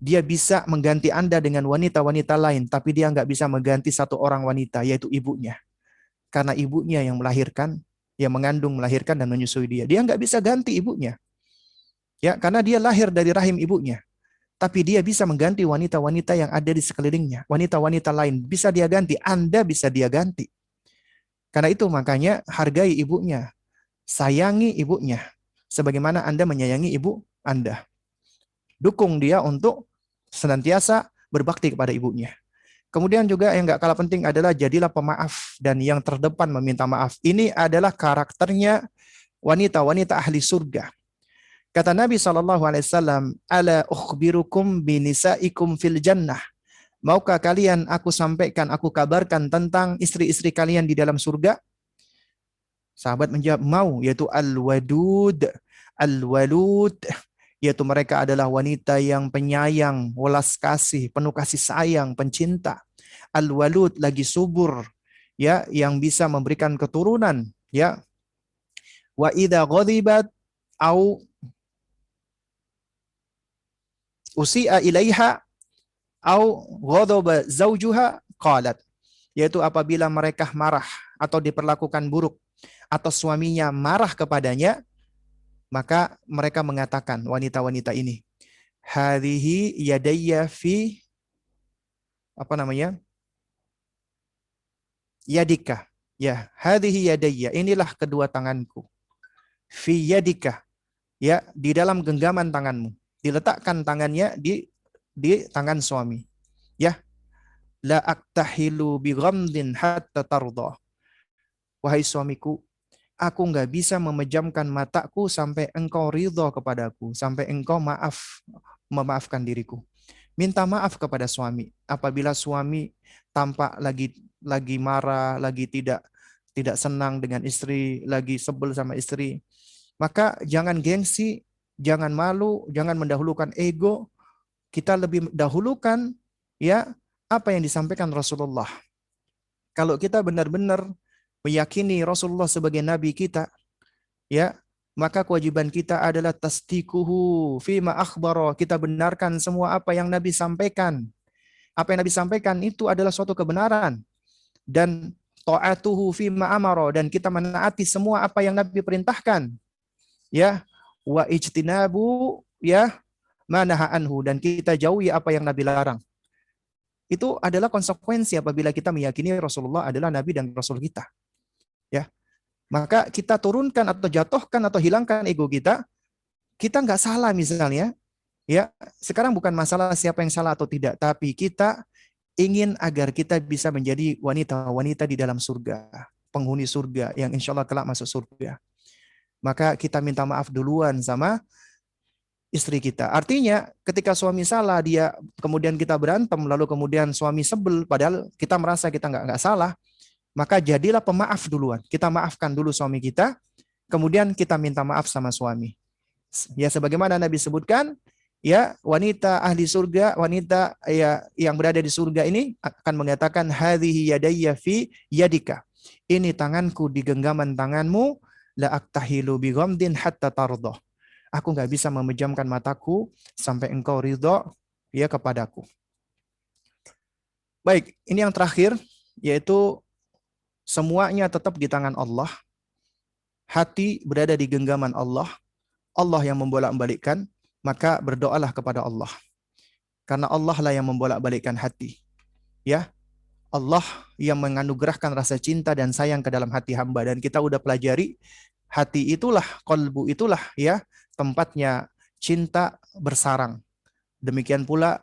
Dia bisa mengganti Anda dengan wanita-wanita lain, tapi dia nggak bisa mengganti satu orang wanita, yaitu ibunya. Karena ibunya yang melahirkan, yang mengandung, melahirkan, dan menyusui dia. Dia nggak bisa ganti ibunya. Ya, karena dia lahir dari rahim ibunya. Tapi dia bisa mengganti wanita-wanita yang ada di sekelilingnya. Wanita-wanita lain bisa dia ganti, Anda bisa dia ganti. Karena itu makanya hargai ibunya, sayangi ibunya, sebagaimana Anda menyayangi ibu Anda. Dukung dia untuk senantiasa berbakti kepada ibunya. Kemudian juga yang nggak kalah penting adalah jadilah pemaaf dan yang terdepan meminta maaf. Ini adalah karakternya wanita-wanita ahli surga. Kata Nabi SAW, ala ukhbirukum binisaikum fil jannah. Maukah kalian aku sampaikan, aku kabarkan tentang istri-istri kalian di dalam surga? Sahabat menjawab, mau, yaitu al-wadud. Al-walud, yaitu mereka adalah wanita yang penyayang, welas kasih, penuh kasih sayang, pencinta. Al-walud, lagi subur, ya, yang bisa memberikan keturunan, ya. Wa idza ghadibat au usi'a ilaiha au ghadaba zaujuha qalat, yaitu apabila mereka marah atau diperlakukan buruk atau suaminya marah kepadanya, maka mereka mengatakan, wanita-wanita ini, hadhihi yadayya fi apa namanya? Yadika. Ya, hadhihi yadayya, inilah kedua tanganku. Fi yadika, ya, di dalam genggaman tanganmu. Diletakkan tangannya di tangan suami. Ya, la aktahilu bi ghamdin hatta tarda. Wahai suamiku, aku nggak bisa memejamkan mataku sampai engkau ridho kepadaku, sampai engkau memaafkan diriku. Minta maaf kepada suami. Apabila suami tampak lagi marah, lagi tidak senang dengan istri, lagi sebel sama istri, maka jangan gengsi, jangan malu, jangan mendahulukan ego. Kita lebih dahulukan, ya, apa yang disampaikan Rasulullah. Kalau kita benar-benar meyakini Rasulullah sebagai nabi kita, ya, maka kewajiban kita adalah tasdikuhu fima akhbaro. Kita benarkan semua apa yang Nabi sampaikan. Apa yang Nabi sampaikan itu adalah suatu kebenaran. Dan ta'atuhu fima amaro, dan kita menaati semua apa yang Nabi perintahkan. Ya, wa ijtinabu, ya, manaha anhu, dan kita jauhi apa yang Nabi larang. Itu adalah konsekuensi apabila kita meyakini Rasulullah adalah nabi dan rasul kita. Ya. Maka kita turunkan atau jatuhkan atau hilangkan ego kita. Kita nggak salah misalnya. Ya, sekarang bukan masalah siapa yang salah atau tidak, tapi kita ingin agar kita bisa menjadi wanita-wanita di dalam surga, penghuni surga yang insya Allah kelak masuk surga. Maka kita minta maaf duluan sama istri kita. Artinya ketika suami salah, dia kemudian kita berantem, lalu kemudian suami sebel, padahal kita merasa kita nggak salah, maka jadilah pemaaf duluan. Kita maafkan dulu suami kita, kemudian kita minta maaf sama suami. Ya, sebagaimana Nabi sebutkan, ya, wanita ahli surga, wanita ya yang berada di surga ini akan mengatakan, hadhihi yadayya fi yadika. Ini tanganku di genggaman tanganmu, la aktahilu bi ghamdin hatta tardah. Aku nggak bisa memejamkan mataku sampai engkau ridho, ya, kepadaku. Baik, ini yang terakhir, yaitu semuanya tetap di tangan Allah. Hati berada di genggaman Allah. Allah yang membolak-balikkan, maka berdoalah kepada Allah. Karena Allah lah yang membolak-balikkan hati. Ya, Allah yang menganugerahkan rasa cinta dan sayang ke dalam hati hamba. Dan kita udah pelajari, hati itulah, qalbu itulah, ya, tempatnya cinta bersarang. Demikian pula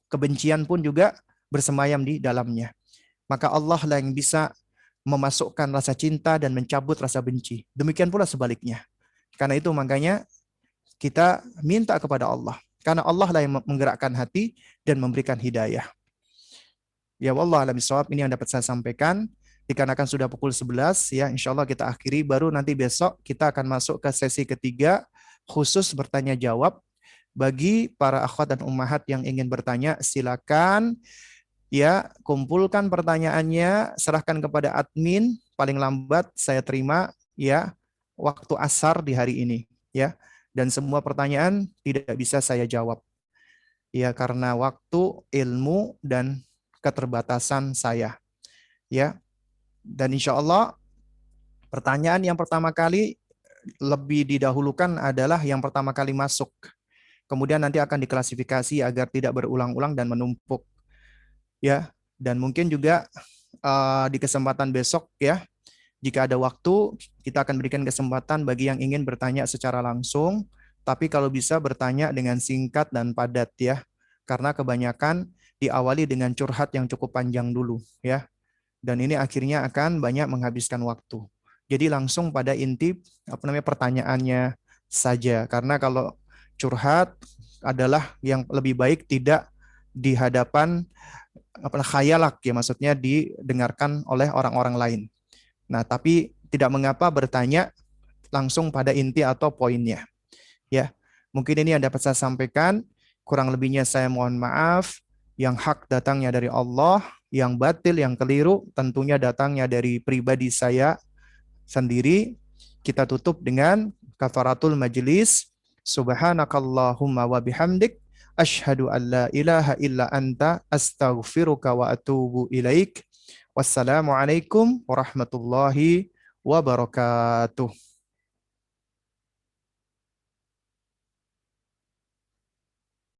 kebencian pun juga bersemayam di dalamnya. Maka Allah lah yang bisa memasukkan rasa cinta dan mencabut rasa benci. Demikian pula sebaliknya. Karena itu makanya kita minta kepada Allah. Karena Allah lah yang menggerakkan hati dan memberikan hidayah. Ya Allah, alam bisawab, ini yang dapat saya sampaikan. Dikarenakan sudah pukul 11, ya, insya Allah kita akhiri. Baru nanti besok kita akan masuk ke sesi ketiga, khusus bertanya jawab. Bagi para akhwat dan ummahat yang ingin bertanya, silakan, ya, kumpulkan pertanyaannya, serahkan kepada admin, paling lambat saya terima, ya, waktu asar di hari ini, ya. dan semua pertanyaan tidak bisa saya jawab. Ya, karena waktu, ilmu, dan keterbatasan saya. Ya, dan insya Allah pertanyaan yang pertama kali lebih didahulukan adalah yang pertama kali masuk. Kemudian nanti akan diklasifikasi agar tidak berulang-ulang dan menumpuk. Ya, dan mungkin juga di kesempatan besok ya, jika ada waktu, kita akan berikan kesempatan bagi yang ingin bertanya secara langsung, tapi kalau bisa bertanya dengan singkat dan padat ya, karena kebanyakan diawali dengan curhat yang cukup panjang dulu ya, dan ini akhirnya akan banyak menghabiskan waktu. Jadi langsung pada inti pertanyaannya saja, karena kalau curhat adalah yang lebih baik tidak di hadapan khayalak ya, maksudnya didengarkan oleh orang-orang lain. Nah, tapi tidak mengapa bertanya langsung pada inti atau poinnya. Ya, mungkin ini yang dapat saya sampaikan. Kurang lebihnya saya mohon maaf. Yang hak datangnya dari Allah, yang batil, yang keliru tentunya datangnya dari pribadi saya sendiri. Kita tutup dengan kafaratul majlis. Subhanakallahumma wa bihamdik. Ashhadu an la ilaha illa anta astaghfiruka wa atubu ilaik. Wassalamualaikum warahmatullahi wabarakatuh.